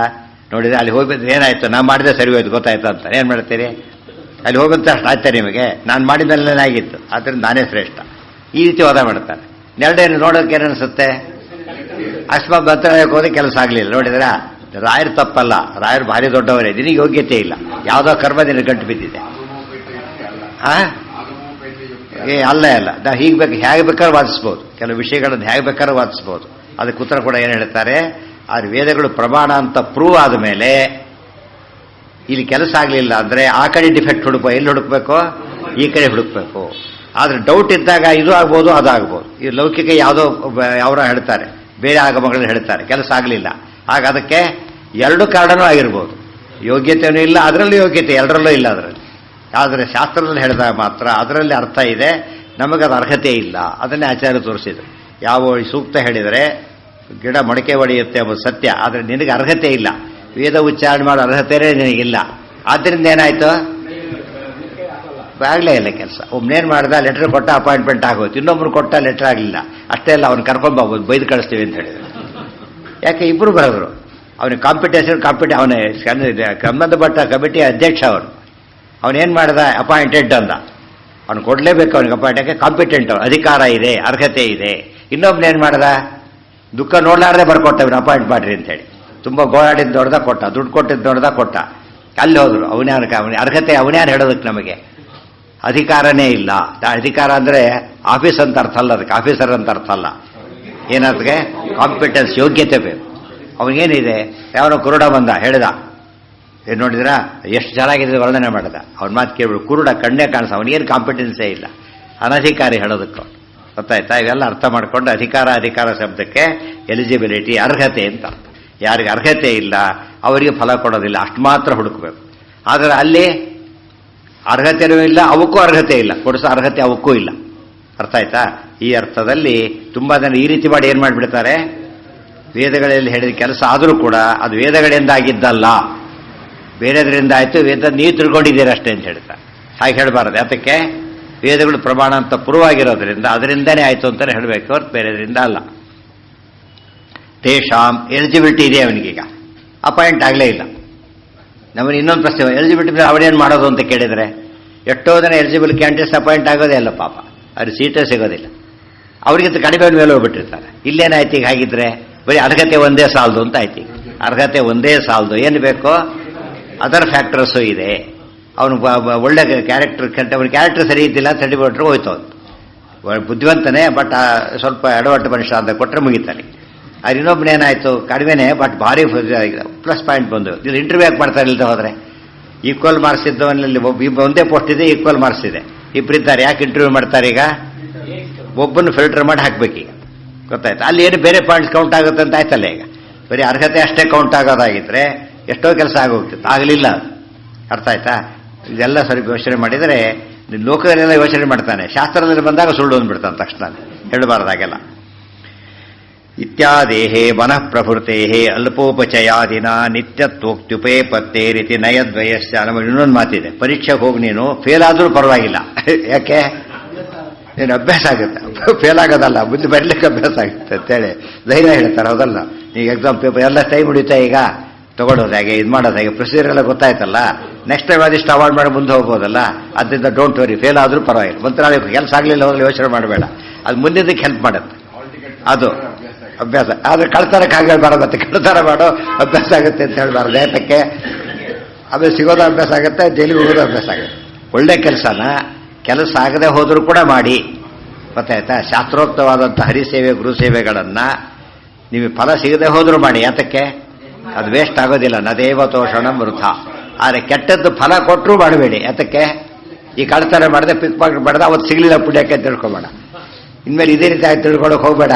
ನೋಡಿದ್ರೆ ಅಲ್ಲಿ ಹೋಗಿ ಬಂದ್ರೆ ಏನಾಯಿತು? ನಾನು ಮಾಡಿದೆ ಸರಿ ಹೋಯ್ತು, ಗೊತ್ತಾಯ್ತು ಅಂತ ಏನು ಮಾಡ್ತೀರಿ? ಅಲ್ಲಿ ಹೋಗಂತ ಅಷ್ಟು ಆಯ್ತಾ ನಿಮಗೆ? ನಾನು ಮಾಡಿದ್ಮೇಲೆ ಆಗಿತ್ತು, ಆದ್ದರಿಂದ ನಾನೇ ಶ್ರೇಷ್ಠ. ಈ ರೀತಿ ವಾದ ಮಾಡ್ತಾರೆ. ಎರಡೇನು ನೋಡೋಕೆ ಏನನ್ಸುತ್ತೆ? ಅಕಸ್ಮಾತ್ ಮಂತ್ರಾಲಯಕ್ಕೆ ಹೋದ್ರೆ ಕೆಲಸ ಆಗಲಿಲ್ಲ. ನೋಡಿದ್ರೆ ರಾಯರು ತಪ್ಪಲ್ಲ, ರಾಯರು ಭಾರಿ ದೊಡ್ಡವರೇ, ನಿನಗೆ ಯೋಗ್ಯತೆ ಇಲ್ಲ, ಯಾವುದೋ ಕರ್ಮ ನಿನಗೆ ಗಂಟು ಬಿದ್ದಿದೆ. ಅಲ್ಲ ನಾವು ಹೀಗೆ ಹೇಗೆ ಬೇಕಾದ್ರೂ ವಾದಿಸ್ಬೋದು, ಕೆಲವು ವಿಷಯಗಳನ್ನು ಹೇಗೆ ಬೇಕಾದ್ರೂ ವಾದಿಸ್ಬೋದು. ಅದಕ್ಕೆ ಉತ್ತರ ಕೂಡ ಏನು ಹೇಳ್ತಾರೆ, ಆದ್ರೆ ವೇದಗಳು ಪ್ರಮಾಣ ಅಂತ ಪ್ರೂವ್ ಆದಮೇಲೆ ಇಲ್ಲಿ ಕೆಲಸ ಆಗಲಿಲ್ಲ ಅಂದರೆ ಆ ಕಡೆ ಡಿಫೆಕ್ಟ್ ಹುಡುಕಬೇಕು. ಎಲ್ಲಿ ಹುಡುಕ್ಬೇಕು? ಈ ಕಡೆ ಹುಡುಕ್ಬೇಕು. ಆದರೆ ಡೌಟ್ ಇದ್ದಾಗ ಇದು ಆಗ್ಬೋದು, ಅದಾಗ್ಬೋದು. ಈ ಲೌಕಿಕ ಯಾವುದೋ ಅವರ ಹೇಳ್ತಾರೆ, ಬೇರೆ ಆಗಮಗಳಲ್ಲಿ ಹೇಳ್ತಾರೆ ಕೆಲಸ ಆಗಲಿಲ್ಲ, ಆಗ ಅದಕ್ಕೆ ಎರಡು ಕಾರಣನೂ ಆಗಿರ್ಬೋದು. ಯೋಗ್ಯತೆಯೂ ಇಲ್ಲ, ಅದರಲ್ಲೂ ಯೋಗ್ಯತೆ, ಎರಡರಲ್ಲೂ ಇಲ್ಲ ಅದರಲ್ಲಿ. ಆದರೆ ಶಾಸ್ತ್ರದಲ್ಲಿ ಹೇಳಿದಾಗ ಮಾತ್ರ ಅದರಲ್ಲಿ ಅರ್ಥ ಇದೆ, ನಮಗದು ಅರ್ಹತೆ ಇಲ್ಲ. ಅದನ್ನೇ ಆಚಾರ್ಯ ತೋರಿಸಿದ್ರು. ಯಾವ ಸೂಕ್ತ ಹೇಳಿದರೆ ಗಿಡ ಮೊಳಕೆ ಹೊಡೆಯುತ್ತೆ ಎಂಬುದು ಸತ್ಯ, ಆದರೆ ನಿನಗೆ ಅರ್ಹತೆ ಇಲ್ಲ, ವೇದ ಉಚ್ಚಾರಣೆ ಮಾಡೋ ಅರ್ಹತೆಯೇ ನಿನಗಿಲ್ಲ. ಆದ್ದರಿಂದ ಏನಾಯಿತು? ಆಗಲೇ ಇಲ್ಲ ಕೆಲಸ. ಒಬ್ಬನೇನು ಮಾಡ್ದ, ಲೆಟರ್ ಕೊಟ್ಟ ಅಪಾಯಿಂಟ್ಮೆಂಟ್ ಆಗೋಯ್ತು, ಇನ್ನೊಬ್ರು ಕೊಟ್ಟ ಲೆಟರ್ ಆಗಲಿಲ್ಲ. ಅಷ್ಟೇ ಅಲ್ಲ, ಅವ್ನು ಕರ್ಕೊಂಡ್ಬೋಗ್ಬೋದು, ಬೈದು ಕಳಿಸ್ತೀವಿ ಅಂತ ಹೇಳಿದ್ರು. ಯಾಕೆ ಇಬ್ಬರು ಬರೋದ್ರು, ಅವನಿಗೆ ಕಾಂಪಿಟೇಷನ್ ಅವನೇ ಸಂಬಂಧಪಟ್ಟ ಕಮಿಟಿ ಅಧ್ಯಕ್ಷ ಅವನು. ಅವನೇನು ಮಾಡ್ದ, ಅಪಾಯಿಂಟೆಡ್ ಅಂದ. ಅವ್ನು ಕೊಡಲೇಬೇಕು ಅವನಿಗೆ ಅಪಾಯಿಂಟ್, ಕಾಂಪಿಟೆಂಟ್, ಅವನು ಅಧಿಕಾರ ಇದೆ, ಅರ್ಹತೆ ಇದೆ. ಇನ್ನೊಬ್ನೇನು ಮಾಡ್ದ, ದುಃಖ ನೋಡ್ಲಾರ್ದೆ ಬರ್ಕೊಟ್ಟ, ಅವನು ಅಪಾಯಿಂಟ್ ಮಾಡ್ರಿ ಅಂತೇಳಿ. ತುಂಬ ಗೋಳಾಡಿದ್ದು ದೊಡ್ಡದ ಕೊಟ್ಟ, ದುಡ್ಡು ಕೊಟ್ಟಿದ್ದು ದೊಡ್ಡದ ಕೊಟ್ಟ. ಅಲ್ಲಿ ಹೋದ್ರು, ಅವನೇ ಅರ್ಹತೆ ಅವನ್ಯಾರು ಹೇಳೋದಕ್ಕೆ ನಮಗೆ ಅಧಿಕಾರನೇ ಇಲ್ಲ. ಅಧಿಕಾರ ಅಂದರೆ ಆಫೀಸ್ ಅಂತ ಅರ್ಥ ಅಲ್ಲ, ಅದಕ್ಕೆ ಆಫೀಸರ್ ಅಂತ ಅರ್ಥ ಅಲ್ಲ. ಏನದಕ್ಕೆ ಕಾಂಪಿಟೆನ್ಸ್, ಯೋಗ್ಯತೆ ಬೇಕು. ಅವನಿಗೇನಿದೆ, ಯಾವನೋ ಕುರುಡ ಬಂದ ಹೇಳಿದ, ಏನು ನೋಡಿದ್ರಾ ಎಷ್ಟು ಚೆನ್ನಾಗಿದೆ ವರ್ಣನೆ ಮಾಡಿದ, ಅವನ ಮಾತು ಕೇಳ್ಬಿಡು, ಕುರುಡ ಕಣ್ಣೇ ಕಾಣಿಸ, ಅವನಿಗೇನು ಕಾಂಪಿಟೆನ್ಸೇ ಇಲ್ಲ, ಅನಧಿಕಾರಿ ಹೇಳೋದಕ್ಕೆ. ಗೊತ್ತಾಯ್ತಾ? ಇವೆಲ್ಲ ಅರ್ಥ ಮಾಡಿಕೊಂಡು ಅಧಿಕಾರ ಶಬ್ದಕ್ಕೆ ಎಲಿಜಿಬಿಲಿಟಿ, ಅರ್ಹತೆ ಅಂತ. ಯಾರಿಗೆ ಅರ್ಹತೆ ಇಲ್ಲ ಅವರಿಗೆ ಫಲ ಕೊಡೋದಿಲ್ಲ, ಅಷ್ಟು ಮಾತ್ರ ಹುಡುಕಬೇಕು. ಆದರೆ ಅಲ್ಲಿ ಅರ್ಹತೆಯೂ ಇಲ್ಲ, ಅವಕ್ಕೂ ಅರ್ಹತೆ ಇಲ್ಲ, ಕೊಡಿಸೋ ಅರ್ಹತೆ ಅವಕ್ಕೂ ಇಲ್ಲ. ಅರ್ಥ ಆಯ್ತಾ? ಈ ಅರ್ಥದಲ್ಲಿ ತುಂಬ ಜನ ಈ ರೀತಿ ಮಾಡಿ ಏನು ಮಾಡಿಬಿಡ್ತಾರೆ, ವೇದಗಳಲ್ಲಿ ಹೇಳಿದ ಕೆಲಸ ಆದರೂ ಕೂಡ ಅದು ವೇದಗಳಿಂದ ಆಗಿದ್ದಲ್ಲ, ಬೇರೆದರಿಂದ ಆಯಿತು, ವೇದ ನೀವು ತಿಳ್ಕೊಂಡಿದ್ದೀರಷ್ಟೇ ಅಂತ ಹೇಳ್ತಾರೆ. ಹಾಗೆ ಹೇಳಬಾರದು. ಅದಕ್ಕೆ ವೇದಗಳು ಪ್ರಮಾಣ ಅಂತ ಪೂರ್ವವಾಗಿರೋದ್ರಿಂದ ಅದರಿಂದನೇ ಆಯಿತು ಅಂತಲೇ ಹೇಳಬೇಕು, ಹೊರತು ಬೇರೆದರಿಂದ ಅಲ್ಲ. ತೇಷಾಂ ಎಲಿಜಿಬಿಲಿಟಿ ಇದೆ ಅವನಿಗೀಗ, ಅಪಾಯಿಂಟ್ ಆಗಲೇ ಇಲ್ಲ. ನಮಗೆ ಇನ್ನೊಂದು ಪ್ರಶ್ನೆ, ಎಲಿಜಿಬಿಲಿಟಿ ಅವನೇನು ಮಾಡೋದು ಅಂತ ಕೇಳಿದರೆ, ಎಷ್ಟೋ ಜನ ಎಲಿಜಿಬಲ್ ಕ್ಯಾಂಡಿಡೇಟ್ಸ್ ಅಪಾಯಿಂಟ್ ಆಗೋದೇ ಇಲ್ಲ ಪಾಪ, ಅವ್ರಿಗೆ ಸೀಟೇ ಸಿಗೋದಿಲ್ಲ, ಅವರಿಗಿಂತ ಕಡಿಮೆ ಮೇಲೆ ಹೋಗ್ಬಿಟ್ಟಿರ್ತಾರೆ. ಇಲ್ಲೇನಾಯ್ತು ಈಗ? ಹಾಗಿದ್ರೆ ಬರೀ ಅರ್ಹತೆ ಒಂದೇ ಸಾಲದು ಅಂತ ಆಯ್ತು. ಅರ್ಹತೆ ಒಂದೇ ಸಾಲದು, ಏನು ಬೇಕೋ ಅದರ್ ಫ್ಯಾಕ್ಟರ್ಸು ಇದೆ. ಅವನು ಒಳ್ಳೆ ಕ್ಯಾರೆಕ್ಟರ್, ಅವನ ಕ್ಯಾರೆಕ್ಟರ್ ಸರಿ ಇದ್ದಿಲ್ಲ, ಸರ್ಟಿಫಿಕೇಟ್ರು ಹೋಯ್ತು. ಅವನು ಬುದ್ಧಿವಂತನೇ, ಬಟ್ ಸ್ವಲ್ಪ ಎಡವಟ್ಟು ಮನುಷ್ಯ ಅಂತ ಕೊಟ್ಟರೆ ಮುಗಿತಾನೆ. ಅದು ಇನ್ನೊಬ್ಬನೇನಾಯಿತು, ಕಡಿಮೆನೇ ಬಟ್ ಭಾರಿ ಪ್ಲಸ್ ಪಾಯಿಂಟ್ ಬಂದು. ಇದು ಇಂಟರ್ವ್ಯೂ ಯಾಕೆ ಮಾಡ್ತಾ ಇಲ್ಲದೆ ಹೋದರೆ, ಈಕ್ವಲ್ ಮಾರ್ಕ್ಸ್ ಇದ್ದವನಲ್ಲಿ ಒಂದೇ ಪೋಸ್ಟ್ ಇದೆ, ಈಕ್ವಲ್ ಮಾರ್ಕ್ಸ್ ಇದೆ, ಇಬ್ಬರಿದ್ದಾರೆ, ಯಾಕೆ ಇಂಟರ್ವ್ಯೂ ಮಾಡ್ತಾರೆ? ಈಗ ಒಬ್ಬನ್ನು ಫಿಲ್ಟರ್ ಮಾಡಿ ಹಾಕಬೇಕೀಗ. ಗೊತ್ತಾಯ್ತು? ಅಲ್ಲಿ ಏನು ಬೇರೆ ಪಾಯಿಂಟ್ಸ್ ಕೌಂಟ್ ಆಗುತ್ತೆ ಅಂತ ಆಯ್ತಲ್ಲ. ಈಗ ಬರೀ ಅರ್ಹತೆ ಅಷ್ಟೇ ಕೌಂಟ್ ಆಗೋದಾಗಿದ್ರೆ ಎಷ್ಟೋ ಕೆಲಸ ಆಗೋಗ್ತಿತ್ತು, ಆಗಲಿಲ್ಲ. ಅರ್ಥ ಆಯ್ತಾ? ಇದೆಲ್ಲ ಸ್ವಲ್ಪ ಯೋಚನೆ ಮಾಡಿದರೆ, ಲೋಕದಲ್ಲೆಲ್ಲ ಯೋಚನೆ ಮಾಡ್ತಾನೆ, ಶಾಸ್ತ್ರದಲ್ಲಿ ಬಂದಾಗ ಸುಳ್ಳು ಅಂದ್ಬಿಡ್ತಾನೆ ತಕ್ಷಣ. ಹೇಳಬಾರ್ದಾಗೆಲ್ಲ. ಇತ್ಯಾದೇಹೇ ಮನಃ ಪ್ರಭೃತೆ ಅಲ್ಪೋಪಚಯಾದಿನ ನಿತ್ಯತ್ವೋಕ್ತ್ಯುಪೇ ಪತ್ತೇ ರೀತಿ ನಯದ್ವಯಶ್ಚ. ನಮಗೆ ಇನ್ನೊಂದು ಮಾತಿದೆ, ಪರೀಕ್ಷೆಗೆ ಹೋಗಿ ನೀನು ಫೇಲ್ ಆದರೂ ಪರವಾಗಿಲ್ಲ. ಯಾಕೆ? ನೀನು ಅಭ್ಯಾಸ ಆಗುತ್ತೆ, ಫೇಲ್ ಆಗೋದಲ್ಲ, ಮುಂದೆ ಬರಲಿಕ್ಕೆ ಅಭ್ಯಾಸ ಆಗುತ್ತೆ ಅಂತೇಳಿ ಧೈರ್ಯ ಹೇಳ್ತಾರೆ. ಹೌದಲ್ಲ? ಈಗ ಎಕ್ಸಾಮ್ ಪೇಪರ್ ಎಲ್ಲ ಟೈಮ್ ಹಿಡಿಯುತ್ತೆ, ಈಗ ತಗೊಳ್ಳೋದು ಹೇಗೆ, ಇದು ಮಾಡೋದು ಹೇಗೆ, ಪ್ರೊಸೀಜರ್ ಎಲ್ಲ ಗೊತ್ತಾಯ್ತಲ್ಲ, ನೆಕ್ಸ್ಟ್ ಟೈಮ್ ಅದಿಷ್ಟು ಅವಾಯ್ಡ್ ಮಾಡಿ ಮುಂದೆ ಹೋಗ್ಬೋದಲ್ಲ. ಅದರಿಂದ ಡೋಂಟ್ ವರಿ, ಫೇಲ್ ಆದರೂ ಪರವಾಗಿಲ್ಲ. ಒಂಥರ ಕೆಲಸ ಆಗಲಿಲ್ಲ ಹೋಗಲಿ ಯೋಚನೆ ಮಾಡಬೇಡ, ಅದು ಮುಂದಿದ್ದಕ್ಕೆ ಹೆಲ್ಪ್ ಮಾಡುತ್ತೆ. ಅದು ಅಭ್ಯಾಸ. ಆದರೆ ಕಳ್ತರಕ್ಕೆ ಆಗಬಾರದು, ಮತ್ತೆ ಕಳ್ತರ ಮಾಡೋ ಅಭ್ಯಾಸ ಆಗುತ್ತೆ ಅಂತ ಹೇಳಬಾರ್ದು. ಯಾತಕ್ಕೆ? ಆಮೇಲೆ ಸಿಗೋದು ಅಭ್ಯಾಸ ಆಗುತ್ತೆ, ಜೈಲಿಗೆ ಹೋಗೋದು ಅಭ್ಯಾಸ ಆಗುತ್ತೆ. ಒಳ್ಳೆ ಕೆಲಸನ ಕೆಲಸ ಆಗದೆ ಹೋದರೂ ಕೂಡ ಮಾಡಿ. ಗೊತ್ತಾಯ್ತಾ? ಶಾಸ್ತ್ರೋಕ್ತವಾದಂಥ ಹರಿಸೇವೆ ಗುರುಸೇವೆಗಳನ್ನು ನೀವು ಫಲ ಸಿಗದೆ ಹೋದರೂ ಮಾಡಿ. ಯಾತಕ್ಕೆ? ಅದು ವೇಸ್ಟ್ ಆಗೋದಿಲ್ಲ. ನದೇವ ತೋಷಣ ವೃಥ. ಆದರೆ ಕೆಟ್ಟದ್ದು ಫಲ ಕೊಟ್ಟರೂ ಮಾಡಬೇಡಿ. ಯಾತಕ್ಕೆ? ಈ ಕಳ್ತನ ಮಾಡಿದೆ, ಪಿಕ್ ಪಾಕೆಟ್ ಮಾಡಿದೆ, ಅವತ್ತು ಸಿಗಲಿಲ್ಲ ಪುಣ್ಯಕ್ಕೆ ತಿಳ್ಕೊಬೇಡ. ಇನ್ಮೇಲೆ ಇದೇ ರೀತಿ ಆಗಿ ತಿಳ್ಕೊಳಕ್ಕೆ ಹೋಗಬೇಡ.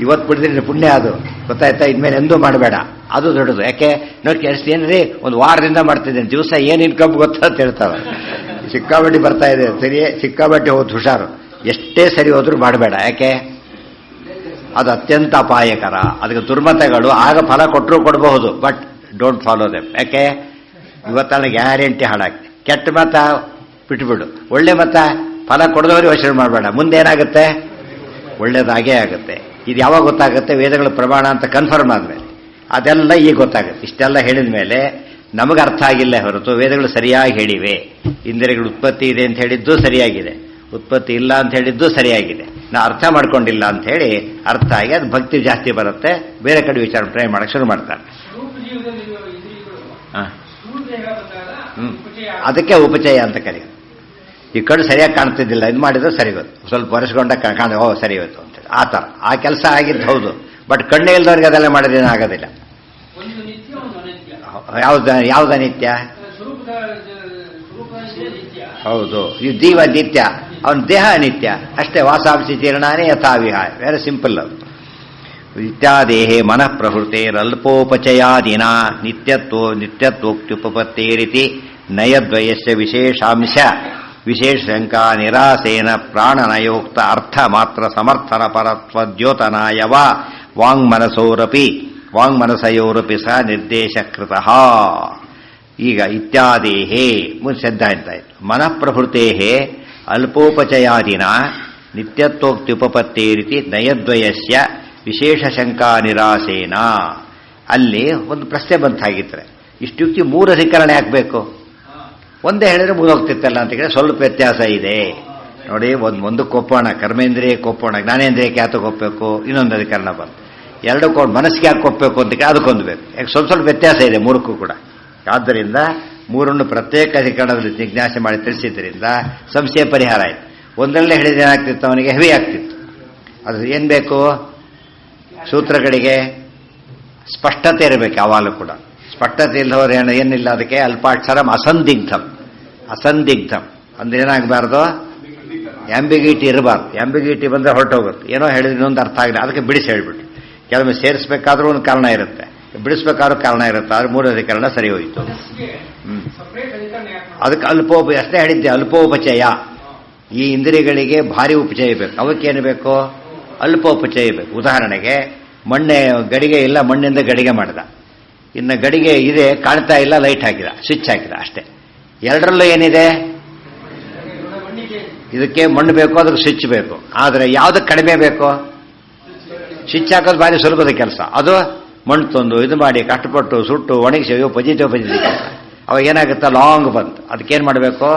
ಇವತ್ತು ಬಿಡಿದ್ರೆ ಪುಣ್ಯ ಅದು. ಗೊತ್ತಾಯ್ತಾ? ಇನ್ಮೇಲೆ ಎಂದೂ ಮಾಡಬೇಡ, ಅದು ದೊಡ್ಡದು. ಯಾಕೆ ನೋಡಿ, ಏನ್ರಿ ಒಂದು ವಾರದಿಂದ ಮಾಡ್ತಿದ್ದೇನೆ, ದಿವಸ ಏನು ಇನ್ಕಮ್ ಗೊತ್ತಾ ಅಂತ ಹೇಳ್ತಾವೆ. ಸಿಕ್ಕಾಬಡ್ಡಿ ಬರ್ತಾ ಇದೆ, ಸರಿಯೇ, ಸಿಕ್ಕಾಬಡ್ಡಿ ಹೋದ್ ಹುಷಾರು. ಎಷ್ಟೇ ಸರಿ ಹೋದ್ರೂ ಮಾಡಬೇಡ. ಯಾಕೆ? ಅದು ಅತ್ಯಂತ ಅಪಾಯಕರ. ಅದಕ್ಕೆ ದುರ್ಮತಗಳು ಆಗ ಫಲ ಕೊಟ್ಟರೂ ಕೊಡಬಹುದು, ಬಟ್ ಡೋಂಟ್ ಫಾಲೋ ದೆಮ್. ಯಾಕೆ? ಇವತ್ತಲ್ಲಿ ಗ್ಯಾರಂಟಿ ಹಾಳಾಗಿ. ಕೆಟ್ಟ ಮತ ಬಿಟ್ಟುಬಿಡು, ಒಳ್ಳೆ ಮತ ಫಲ ಕೊಡದವರು ಯೋಚನೆ ಮಾಡಬೇಡ. ಮುಂದೆ ಏನಾಗುತ್ತೆ? ಒಳ್ಳೇದಾಗೇ ಆಗುತ್ತೆ. ಇದು ಯಾವಾಗ ಗೊತ್ತಾಗುತ್ತೆ? ವೇದಗಳ ಪ್ರಮಾಣ ಅಂತ ಕನ್ಫರ್ಮ್ ಆದಮೇಲೆ. ಅದೆಲ್ಲ ಈಗ ಗೊತ್ತಾಗುತ್ತೆ. ಇಷ್ಟೆಲ್ಲ ಹೇಳಿದ ಮೇಲೆ ನಮಗೆ ಅರ್ಥ ಆಗಿಲ್ಲ ಹೊರತು ವೇದಗಳು ಸರಿಯಾಗಿ ಹೇಳಿವೆ. ಇಂದ್ರಿಯಗಳ ಉತ್ಪತ್ತಿ ಇದೆ ಅಂತ ಹೇಳಿದ್ದು ಸರಿಯಾಗಿದೆ, ಉತ್ಪತ್ತಿ ಇಲ್ಲ ಅಂತ ಹೇಳಿದ್ದು ಸರಿಯಾಗಿದೆ. ನಾವು ಅರ್ಥ ಮಾಡ್ಕೊಂಡಿಲ್ಲ ಅಂತ ಹೇಳಿ ಅರ್ಥ ಆಗಿ ಅದು ಭಕ್ತಿ ಜಾಸ್ತಿ ಬರುತ್ತೆ, ಬೇರೆ ಕಡೆ ವಿಚಾರ ಟ್ರೈ ಮಾಡಕ್ಕೆ ಶುರು ಮಾಡ್ತಾರೆ. ಅದಕ್ಕೆ ಉಪಚಯ ಅಂತ ಕರೀತಾರೆ. ಈ ಕಣ್ಣು ಸರಿಯಾಗಿ ಕಾಣ್ತಿದ್ದಿಲ್ಲ, ಇದು ಮಾಡಿದ್ರೆ ಸರಿ ಹೋಯ್ತು, ಸ್ವಲ್ಪ ಒರೆಸ್ಕೊಂಡ ಓ ಸರಿ ಹೋಯ್ತು ಅಂತೇಳಿ ಆ ಥರ ಆ ಕೆಲಸ ಆಗಿದ್ದು ಹೌದು. ಬಟ್ ಕಣ್ಣೇ ಇಲ್ದವ್ರಿಗೆ ಅದೆಲ್ಲ ಮಾಡೋದೇನು ಆಗೋದಿಲ್ಲ. ಯಾವ್ದು ಅನಿತ್ಯ? ಹೌದು, ಈ ಜೀವ ನಿತ್ಯ, ಅವನ ದೇಹ ಅನಿತ್ಯ ಅಷ್ಟೇ. ವಾಸಾಂಸಿ ಜೀರ್ಣಾನೇ ಯಥಾವಿಹಾಯ, ವೆರಿ ಸಿಂಪಲ್ ಅದು. ಇತ್ಯಾದೇಹೇ ಮನಃ ಪ್ರವೃತ್ತೇರಲ್ಪೋಪಚಯಾದಿನ ನಿತ್ಯತ್ವೋಕ್ತ್ಯುಪಪತ್ತೇರಿತಿ ನಯದ್ವಯಸ್ಯ ವಿಶೇಷಾಂಶ ವಿಶೇಷಂಕಾ ನಿರಾಸೇನ ಪ್ರಾಣನಯೋಕ್ತ ಅರ್ಥ ಮಾತ್ರ ಸಮರ್ಥನ ಪರತ್ವದ್ಯೋತನಾಯವ ವಾಂಗ್ಮನಸಯೋರಪಿ ಸಹ ನಿರ್ದೇಶಕೃತಃ. ಈಗ ಇತ್ಯಾದೇಹೇ ಸಿದ್ಧ ಅಂತಾಯಿತು. ಮನಃ ಪ್ರವೃತ್ತೇಹೇ ಅಲ್ಪೋಪಚಯಾದಿನ ನಿತ್ಯತ್ವೋಕ್ತ್ಯುಪಪತ್ತೇರಿತಿ ನಯದ್ವಯಸ್ಯ ವಿಶೇಷ ಶಂಕಾ ನಿರಾಸೇನ. ಅಲ್ಲಿ ಒಂದು ಪ್ರಶ್ನೆ ಬಂತಾಗಿದ್ರೆ ಇಷ್ಟು ಯುಕ್ತಿ 3 ಅಧಿಕರಣ ಯಾಕಬೇಕು? ಒಂದೇ ಹೇಳಿದ್ರೆ ಮುಗಿದೋಗ್ತಿತ್ತಲ್ಲ ಅಂತ ಕೇಳಿದ್ರೆ ಸ್ವಲ್ಪ ವ್ಯತ್ಯಾಸ ಇದೆ ನೋಡಿ. ಒಂದಕ್ಕೆ ಒಪ್ಪೋಣ, ಕರ್ಮೇಂದ್ರಿಯಕ್ಕೆ ಒಪ್ಪೋಣ, ಜ್ಞಾನೇಂದ್ರಿಯಕ್ಕೆ ಯಾತಕ್ಕೆ ಒಪ್ಪಬೇಕು, ಇನ್ನೊಂದು ಅಧಿಕರಣ ಬಂತು. ಎರಡಕ್ಕೆ ಮನಸ್ಸಿಗೆ ಯಾಕೆ ಒಪ್ಪಬೇಕು ಅಂತ ಅದಕ್ಕೊಂದು ಬೇಕು. ಯಾಕೆ ಸ್ವಲ್ಪ ವ್ಯತ್ಯಾಸ ಇದೆ 3ಕ್ಕೂ ಕೂಡ. ಆದ್ದರಿಂದ 3 ಪ್ರತ್ಯೇಕ ಅಧಿಕರಣದಲ್ಲಿ ಜಿಜ್ಞಾಸೆ ಮಾಡಿ ತಿಳಿಸಿದ್ರಿಂದ ಸಂಶಯ ಪರಿಹಾರ ಆಯಿತು. ಒಂದರಲ್ಲೇ ಹೇಳಿದ್ರೆ ಏನಾಗ್ತಿತ್ತು, ಅವನಿಗೆ ಹೆವಿ ಆಗ್ತಿತ್ತು. ಅದು ಏನು ಬೇಕು? ಸೂತ್ರಗಳಿಗೆ ಸ್ಪಷ್ಟತೆ ಇರಬೇಕು ಯಾವಾಗಲೂ ಕೂಡ. ಸ್ಪಷ್ಟತೆ ಇಲ್ಲದವರು ಏನಿಲ್ಲ, ಅದಕ್ಕೆ ಅಲ್ಪಾಕ್ಷರಂ ಅಸಂದಿಗ್ಧಂ. ಅಸಂದಿಗ್ಧಂ ಅಂದ್ರೆ ಏನಾಗಬಾರ್ದು, ಆಂಬಿಗ್ಯೂಟಿ ಇರಬಾರ್ದು. ಆಂಬಿಗ್ಯೂಟಿ ಬಂದರೆ ಹೊರಟೋಗುತ್ತೆ. ಏನೋ ಹೇಳಿದ್ರೆ ಇನ್ನೊಂದು ಅರ್ಥ ಆಗಿಲ್ಲ, ಅದಕ್ಕೆ ಬಿಡಿಸಿ ಹೇಳ್ಬಿಟ್ಟು. ಕೆಲವೊಮ್ಮೆ ಸೇರಿಸಬೇಕಾದ್ರೂ ಒಂದು ಕಾರಣ ಇರುತ್ತೆ, ಬಿಡಿಸ್ಬೇಕಾದ್ರೂ ಕಾರಣ ಇರುತ್ತೆ. ಆದ್ರೆ 3 ಅಧಿಕರಣ ಸರಿ ಹೋಯಿತು. ಅದಕ್ಕೆ ಅಷ್ಟೇ ಹೇಳಿದ್ದೆ, ಅಲ್ಪೋಪಚಯ. ಈ ಇಂದ್ರಿಯಗಳಿಗೆ ಭಾರಿ ಉಪಚಯ ಬೇಕು. ಅವಕ್ಕೇನು ಬೇಕು? ಅಲ್ಪೋಪಚಯ ಬೇಕು. ಉದಾಹರಣೆಗೆ ಮಣ್ಣೆ ಗಡಿಗೆ ಇಲ್ಲ, ಮಣ್ಣಿಂದ ಗಡಿಗೆ ಮಾಡಿದ. ಇನ್ನು ಗಡಿಗೆ ಇದೆ, ಕಾಣ್ತಾ ಇಲ್ಲ, ಲೈಟ್ ಹಾಕಿದ, ಸ್ವಿಚ್ ಹಾಕಿದ, ಅಷ್ಟೇ. ಎರಡರಲ್ಲೂ ಏನಿದೆ? ಇದಕ್ಕೆ ಮಣ್ಣು ಬೇಕು, ಅದಕ್ಕೆ ಸ್ವಿಚ್ ಬೇಕು. ಆದರೆ ಯಾವುದಕ್ಕೆ ಕಡಿಮೆ ಬೇಕು? ಸ್ವಿಚ್ ಹಾಕೋದು ಭಾರಿ ಸುಲಭದ ಕೆಲಸ. ಅದು ಮಣ್ಣು ತಂದು ಇದು ಮಾಡಿ ಕಷ್ಟಪಟ್ಟು ಸುಟ್ಟು ಒಣಗಿಸಿ ಪಜಿತೋ ಕೆಲಸ. ಅವಾಗ ಏನಾಗುತ್ತೆ? ಲಾಂಗ್ ಬಂತು. ಅದಕ್ಕೇನು ಮಾಡಬೇಕು?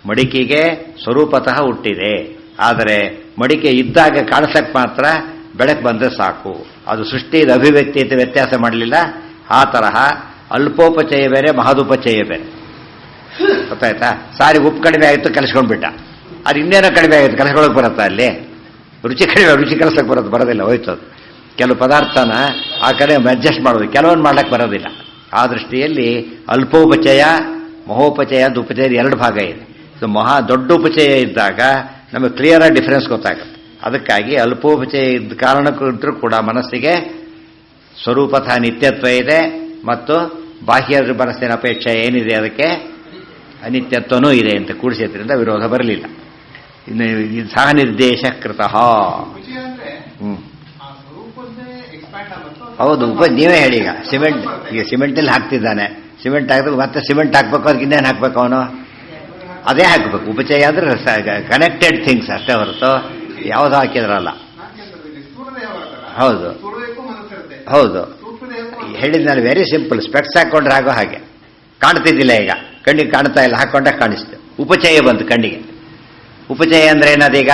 ಮಡಿಕೆಗೆ ಸ್ವರೂಪತಃ ಹುಟ್ಟಿದೆ, ಆದರೆ ಮಡಿಕೆ ಇದ್ದಾಗ ಕಾಣಿಸಕ್ಕೆ ಮಾತ್ರ ಬೆಳಕು ಬಂದರೆ ಸಾಕು. ಅದು ಸೃಷ್ಟಿದ ಅಭಿವ್ಯಕ್ತಿ ಅಂತ ವ್ಯತ್ಯಾಸ ಮಾಡಲಿಲ್ಲ. ಆ ತರಹ ಅಲ್ಪೋಪಚಯ ಬೇರೆ, ಮಹದುಪಚಯ ಬೇರೆ. ಗೊತ್ತಾಯ್ತಾ? ಸಾರಿ ಉಪ್ಪು ಕಡಿಮೆ ಆಯಿತು, ಕಲಿಸ್ಕೊಂಡ್ಬಿಟ್ಟ. ಅದು ಇನ್ನೇನೋ ಕಡಿಮೆ ಆಯಿತು, ಕಲಿಸ್ಕೊಳಕ್ಕೆ ಬರುತ್ತಾ? ಅಲ್ಲಿ ರುಚಿ ಕಡಿಮೆ, ರುಚಿ ಕಲಿಸಕ್ಕೆ ಬರೋದಿಲ್ಲ, ಹೋಯ್ತು ಅದು. ಕೆಲವು ಪದಾರ್ಥನ ಆ ಕಡೆ ಅಡ್ಜಸ್ಟ್ ಮಾಡೋದು, ಕೆಲವೊಂದು ಮಾಡ್ಲಿಕ್ಕೆ ಬರೋದಿಲ್ಲ. ಆ ದೃಷ್ಟಿಯಲ್ಲಿ ಅಲ್ಪೋಪಚಯ, ಮಹೋಪಚಯ ಅಂತ ಉಪಚಯ 2 ಭಾಗ ಇದೆ. ಸೊ ದೊಡ್ಡ ಉಪಚಯ ಇದ್ದಾಗ ನಮಗೆ ಕ್ಲಿಯರ್ ಆಗಿ ಡಿಫರೆನ್ಸ್ ಗೊತ್ತಾಗುತ್ತೆ. ಅದಕ್ಕಾಗಿ ಅಲ್ಪೋಪಚಯ ಇದ್ದ ಕಾರಣಕ್ಕಿದ್ರೂ ಕೂಡ ಮನಸ್ಸಿಗೆ ಸ್ವರೂಪತಃ ನಿತ್ಯತ್ವ ಇದೆ, ಮತ್ತು ಬಾಹ್ಯ ಮನಸ್ಸಿನ ಅಪೇಕ್ಷೆ ಏನಿದೆ ಅದಕ್ಕೆ ಅನಿತ್ಯತ್ವನೂ ಇದೆ ಅಂತ ಕೂಡಿಸಿದ್ರಿಂದ ವಿರೋಧ ಬರಲಿಲ್ಲ. ಇನ್ನು ಸಹ ನಿರ್ದೇಶ ಕೃತಃ. ಹೌದು, ನೀವೇ ಹೇಳಿ. ಈಗ ಸಿಮೆಂಟಲ್ಲಿ ಹಾಕ್ತಿದ್ದಾನೆ, ಸಿಮೆಂಟ್ ಹಾಕಿದ್ರೆ ಮತ್ತೆ ಸಿಮೆಂಟ್ ಹಾಕ್ಬೇಕು, ಅದಕ್ಕೆ ಇನ್ನೇನು ಹಾಕ್ಬೇಕು? ಅವನು ಅದೇ ಹಾಕಬೇಕು. ಉಪಚಯ ಅಂದ್ರೆ ಕನೆಕ್ಟೆಡ್ ಥಿಂಗ್ಸ್ ಅಷ್ಟೇ ಹೊರತು ಯಾವುದು ಹಾಕಿದ್ರಲ್ಲ. ಹೌದು ಹೌದು, ಹೇಳಿದ್ನಲ್ಲಿ ವೆರಿ ಸಿಂಪಲ್. ಸ್ಪೆಕ್ಸ್ ಹಾಕೊಂಡ್ರೆ ಆಗೋ ಹಾಗೆ. ಕಾಣ್ತಿದ್ದಿಲ್ಲ, ಈಗ ಕಣ್ಣಿಗೆ ಕಾಣ್ತಾ ಇಲ್ಲ, ಹಾಕೊಂಡಾಗ ಕಾಣಿಸ್ತು. ಉಪಚಯ ಬಂತು ಕಣ್ಣಿಗೆ. ಉಪಚಯ ಅಂದ್ರೆ ಏನದೀಗ?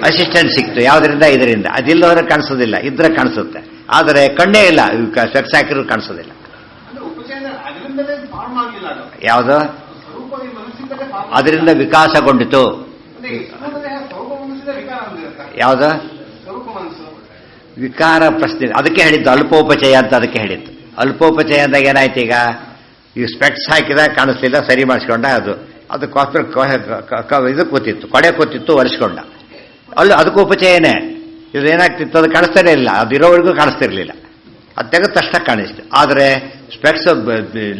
ಅಸಿಸ್ಟೆಂಟ್ ಸಿಕ್ತು. ಯಾವುದರಿಂದ? ಇದರಿಂದ. ಅದಿಲ್ಲದ್ರೆ ಕಾಣಿಸೋದಿಲ್ಲ, ಇದ್ರೆ ಕಾಣಿಸುತ್ತೆ. ಆದರೆ ಕಣ್ಣೇ ಇಲ್ಲ, ಸ್ಪೆಕ್ಸ್ ಹಾಕಿದ್ರು ಕಾಣಿಸೋದಿಲ್ಲ. ಯಾವುದು? ಅದರಿಂದ ವಿಕಾಸಗೊಂಡಿತು. ಯಾವುದು? ವಿಕಾರ ಪ್ರಶ್ನೆ. ಅದಕ್ಕೆ ಹೇಳಿದ್ದು ಅಲ್ಪೋಪಚಯ ಅಂತ. ಅದಕ್ಕೆ ಹೇಳಿದ್ದು ಅಲ್ಪೋಪಚಯ ಅಂದಾಗ ಏನಾಯ್ತು? ಈಗ ಸ್ಪೆಕ್ಸ್ ಹಾಕಿದಾಗ ಕಾಣಿಸ್ಲಿಲ್ಲ, ಸರಿ ಮಾಡಿಸ್ಕೊಂಡ. ಅದಕ್ಕೋಸ್ಕರ ಇದು ಕೂತಿತ್ತು, ಕೊಡೆ ಕೂತಿತ್ತು, ಒರೆಸ್ಕೊಂಡ. ಅದಕ್ಕೂ ಉಪಚಯನೇ. ಇದು ಏನಾಗ್ತಿತ್ತು? ಅದು ಕಾಣಿಸ್ತಾನೆ ಇಲ್ಲ, ಅದು ಇರೋವರೆಗೂ ಕಾಣಿಸ್ತಿರ್ಲಿಲ್ಲ. ಅದು ತೆಗೆದ ತಕ್ಷಣ ಕಾಣಿಸ್ತು. ಆದರೆ ಸ್ಪೆಕ್ಸ್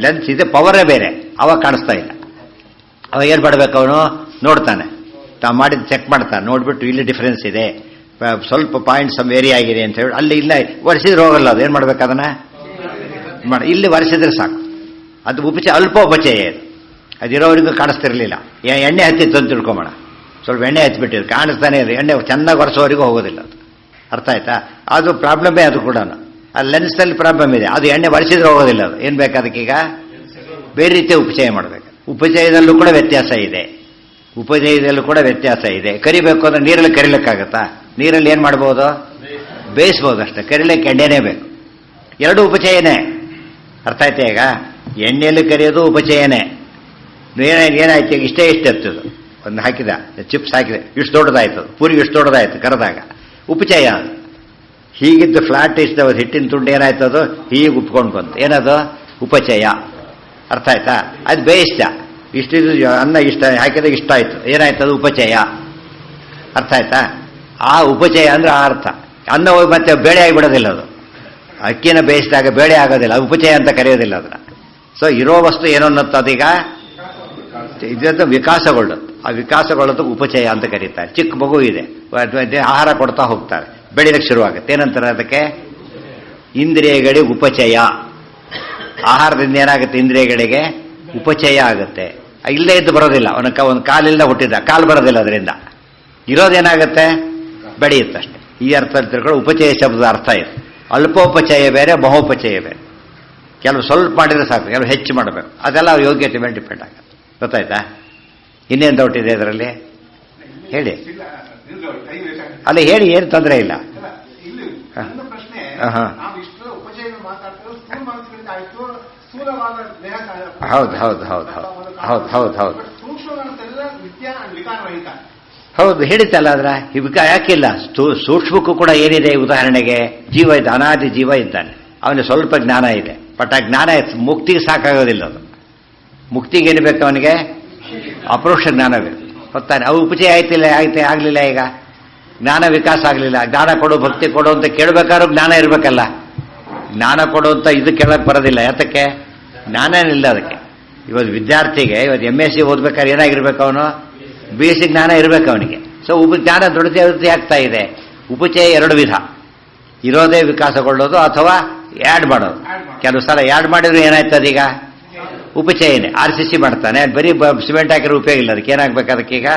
ಲೆನ್ಸ್ ಇದೆ, ಪವರೇ ಬೇರೆ, ಅವಾಗ ಕಾಣಿಸ್ತಾ ಇಲ್ಲ. ಅವಾಗ ಏನು ಮಾಡಬೇಕು? ಅವನು ನೋಡ್ತಾನೆ, ಮಾಡಿದ್ದು ಚೆಕ್ ಮಾಡ್ತಾನೆ, ನೋಡ್ಬಿಟ್ಟು ಇಲ್ಲಿ ಡಿಫರೆನ್ಸ್ ಇದೆ, ಸ್ವಲ್ಪ ಪಾಯಿಂಟ್ಸ್ ವೇರಿ ಆಗಿದೆ ಅಂತ ಹೇಳಿ ಅಲ್ಲಿ ಇಲ್ಲ ಒರೆಸಿದ್ರೆ ಹೋಗಲ್ಲ. ಅದು ಏನು ಮಾಡ್ಬೇಕು? ಅದನ್ನ ಇಲ್ಲಿ ಒರೆಸಿದ್ರೆ ಸಾಕು. ಅದು ಅಲ್ಪೋಪಚಯ. ಅದಿರೋವರೆಗೂ ಕಾಣಿಸ್ತಿರ್ಲಿಲ್ಲ. ಎಣ್ಣೆ ಹತ್ತಿತ್ತು ಅಂತ ತಿಳ್ಕೊಂಬೋಣ. ಸ್ವಲ್ಪ ಎಣ್ಣೆ ಹತ್ತಿಬಿಟ್ಟಿದ್ರು, ಕಾಣಿಸ್ತಾನೆ ಇಲ್ಲ. ಎಣ್ಣೆ ಚೆನ್ನಾಗಿ ಒರೆಸೋವರೆಗೂ ಹೋಗೋದಿಲ್ಲ. ಅದು ಅರ್ಥ ಆಯ್ತಾ? ಅದು ಪ್ರಾಬ್ಲಮೇ. ಅದು ಕೂಡ ಆ ಲೆನ್ಸ್ನಲ್ಲಿ ಪ್ರಾಬ್ಲಮ್ ಇದೆ. ಅದು ಎಣ್ಣೆ ಒರೆಸಿದ್ರೆ ಹೋಗೋದಿಲ್ಲ. ಅದು ಏನು ಬೇಕು? ಅದಕ್ಕೀಗ ಬೇರೆ ರೀತಿಯ ಉಪಚಯ ಮಾಡಬೇಕು. ಉಪಚಯದಲ್ಲೂ ಕೂಡ ವ್ಯತ್ಯಾಸ ಇದೆ. ಕರಿಬೇಕು ಅಂದ್ರೆ ನೀರಲ್ಲಿ ಕರಿಲಿಕ್ಕಾಗತ್ತಾ? ನೀರಲ್ಲಿ ಏನು ಮಾಡ್ಬೋದು? ಬೇಯಿಸ್ಬೋದು ಅಷ್ಟೇ. ಕರಿಲಿಕ್ಕೆ ಎಣ್ಣೆನೇ ಬೇಕು. 2 ಉಪಚಯನೇ. ಅರ್ಥ ಆಯ್ತಾ? ಈಗ ಎಣ್ಣೆಯಲ್ಲಿ ಕರಿಯೋದು ಉಪಚಯನೇ, ಏನಾಯ್ತು ಈಗ ಇಷ್ಟೇ ಎತ್ತದು ಒಂದು ಹಾಕಿದ ಚಿಪ್ಸ್ ಹಾಕಿದೆ ಇಷ್ಟು ದೊಡ್ಡದಾಯ್ತು, ಪೂರಿ ಇಷ್ಟು ದೊಡ್ಡದಾಯ್ತು ಕರೆದಾಗ ಉಪಚಯ. ಹೀಗಿದ್ದು ಫ್ಲಾಟ್ ಇಷ್ಟ ಹಿಟ್ಟಿನ ತುಂಡು ಏನಾಯ್ತು ಅದು ಹೀಗೆ ಉಪ್ಕೊಂಡು ಬಂತು, ಏನದು ಉಪಚಯ. ಅರ್ಥ ಆಯ್ತಾ? ಅದು ಬೇಯಿಸ್ದ, ಇಷ್ಟಿದ್ದು ಅನ್ನ ಇಷ್ಟ ಹಾಕಿದಾಗ ಇಷ್ಟ ಆಯ್ತು, ಏನಾಯ್ತು ಅದು ಉಪಚಯ. ಅರ್ಥ ಆಯ್ತಾ? ಆ ಉಪಚಯ ಅಂದ್ರೆ ಆ ಅರ್ಥ. ಅನ್ನ ಹೋಗಿ ಮತ್ತೆ ಬೇಳೆ ಆಗಿಬಿಡೋದಿಲ್ಲ, ಅದು ಅಕ್ಕಿನ ಬೇಯಿಸಿದಾಗ ಬೇಳೆ ಆಗೋದಿಲ್ಲ, ಉಪಚಯ ಅಂತ ಕರೆಯೋದಿಲ್ಲ ಅದನ್ನ. ಸೊ ಇರೋ ವಸ್ತು ಏನೋ ಅನ್ನೋದು ಅದೀಗ ಇದರಿಂದ ವಿಕಾಸಗೊಳ್ಳೋದು, ಆ ವಿಕಾಸಗೊಳ್ಳೋದು ಉಪಚಯ ಅಂತ ಕರೀತಾರೆ. ಚಿಕ್ಕ ಮಗು ಇದೆ, ಆಹಾರ ಕೊಡ್ತಾ ಹೋಗ್ತಾರೆ, ಬೆಳಿಲಿಕ್ಕೆ ಶುರುವಾಗುತ್ತೆ. ಏನಂತಾರೆ ಅದಕ್ಕೆ? ಇಂದ್ರಿಯಗಳಿಗೆ ಉಪಚಯ. ಆಹಾರದಿಂದ ಏನಾಗುತ್ತೆ? ಇಂದ್ರಿಯಗಳಿಗೆ ಉಪಚಯ ಆಗುತ್ತೆ. ಇಲ್ಲದೆ ಇದ್ದು ಬರೋದಿಲ್ಲ. ಒಂದು ಕಾಲಿಂದ ಹುಟ್ಟಿದ ಕಾಲು ಬರೋದಿಲ್ಲ, ಅದರಿಂದ ಇರೋದೇನಾಗುತ್ತೆ? ಬೆಳೆಯುತ್ತಷ್ಟೆ. ಈ ಅರ್ಥದಲ್ಲಿ ತಿಳ್ಕೊಂಡು ಉಪಚಯ ಶಬ್ದದ ಅರ್ಥ ಇದೆ. ಅಲ್ಪೋಪಚಯ ಬೇರೆ, ಮಹೋಪಚಯ ಬೇರೆ. ಕೆಲವು ಸ್ವಲ್ಪ ಮಾಡಿದ್ರೆ ಸಾಕು, ಕೆಲವು ಹೆಚ್ಚು ಮಾಡಬೇಕು. ಅದೆಲ್ಲ ಯೋಗ್ಯತೆ ಮೇಲೆ ಡಿಪೆಂಡ್ ಆಗುತ್ತೆ. ಗೊತ್ತಾಯ್ತಾ? ಇನ್ನೇನು ಡೌಟ್ ಇದೆ ಅದರಲ್ಲಿ? ಹೇಳಿ. ಅಲ್ಲ ಹೇಳಿ, ಏನು ತೊಂದರೆ ಇಲ್ಲ. ಹೌದು ಹೌದು ಹೌದು ಹೌದು ಹೌದು ಹೌದು ಹೌದು ಹೇಳಿತಲ್ಲ ಅದ್ರ ಯಾಕಿಲ್ಲ. ಸೂಕ್ಷ್ಮಕ್ಕೂ ಕೂಡ ಏನಿದೆ? ಉದಾಹರಣೆಗೆ ಜೀವ ಇದೆ, ಅನಾದಿ ಜೀವ ಇದ್ದಾನೆ, ಅವನಿಗೆ ಸ್ವಲ್ಪ ಜ್ಞಾನ ಇದೆ. ಬಟ್ ಆ ಜ್ಞಾನ ಮುಕ್ತಿಗೆ ಸಾಕಾಗೋದಿಲ್ಲ. ಅದು ಮುಕ್ತಿಗೆ ಏನು ಬೇಕು ಅವನಿಗೆ? ಅಪರೋಕ್ಷ ಜ್ಞಾನ ಬೇಕು. ಗೊತ್ತಾನೆ? ಅವು ಉಪಚಯ ಆಗಲಿಲ್ಲ. ಈಗ ಜ್ಞಾನ ವಿಕಾಸ ಆಗಲಿಲ್ಲ. ಜ್ಞಾನ ಕೊಡು, ಭಕ್ತಿ ಕೊಡು ಅಂತ ಕೇಳಬೇಕಾದ್ರೂ ಜ್ಞಾನ ಇರಬೇಕಲ್ಲ. ಜ್ಞಾನ ಕೊಡು ಅಂತ ಇದು ಕೇಳಕ್ಕೆ ಬರೋದಿಲ್ಲ. ಯಾತಕ್ಕೆ? ಜ್ಞಾನನಿಲ್ಲ ಅದಕ್ಕೆ. ಇವತ್ತು ವಿದ್ಯಾರ್ಥಿಗೆ ಇವತ್ತು MSc ಓದ್ಬೇಕಾದ್ರೆ ಏನಾಗಿರ್ಬೇಕು? ಅವನು BSc ಜ್ಞಾನ ಇರಬೇಕು ಅವನಿಗೆ. ಸೊ ಜ್ಞಾನ ದೊಡ್ಡದೇ ಆಗ್ತಾ ಇದೆ. ಉಪಚಯ ಎರಡು ವಿಧ, ಇರೋದೇ ವಿಕಾಸಗೊಳ್ಳೋದು ಅಥವಾ ಆ್ಯಡ್ ಮಾಡೋದು. ಕೆಲವು ಸಲ ಆ್ಯಡ್ ಮಾಡಿದ್ರು ಏನಾಯ್ತದ? ಈಗ ಉಪಚಯನೇ. RCC ಮಾಡ್ತಾನೆ, ಬರೀ ಸಿಮೆಂಟ್ ಹಾಕಿರೋ ಉಪಯೋಗ ಇಲ್ಲ. ಅದಕ್ಕೆ ಏನಾಗಬೇಕು? ಅದಕ್ಕೀಗ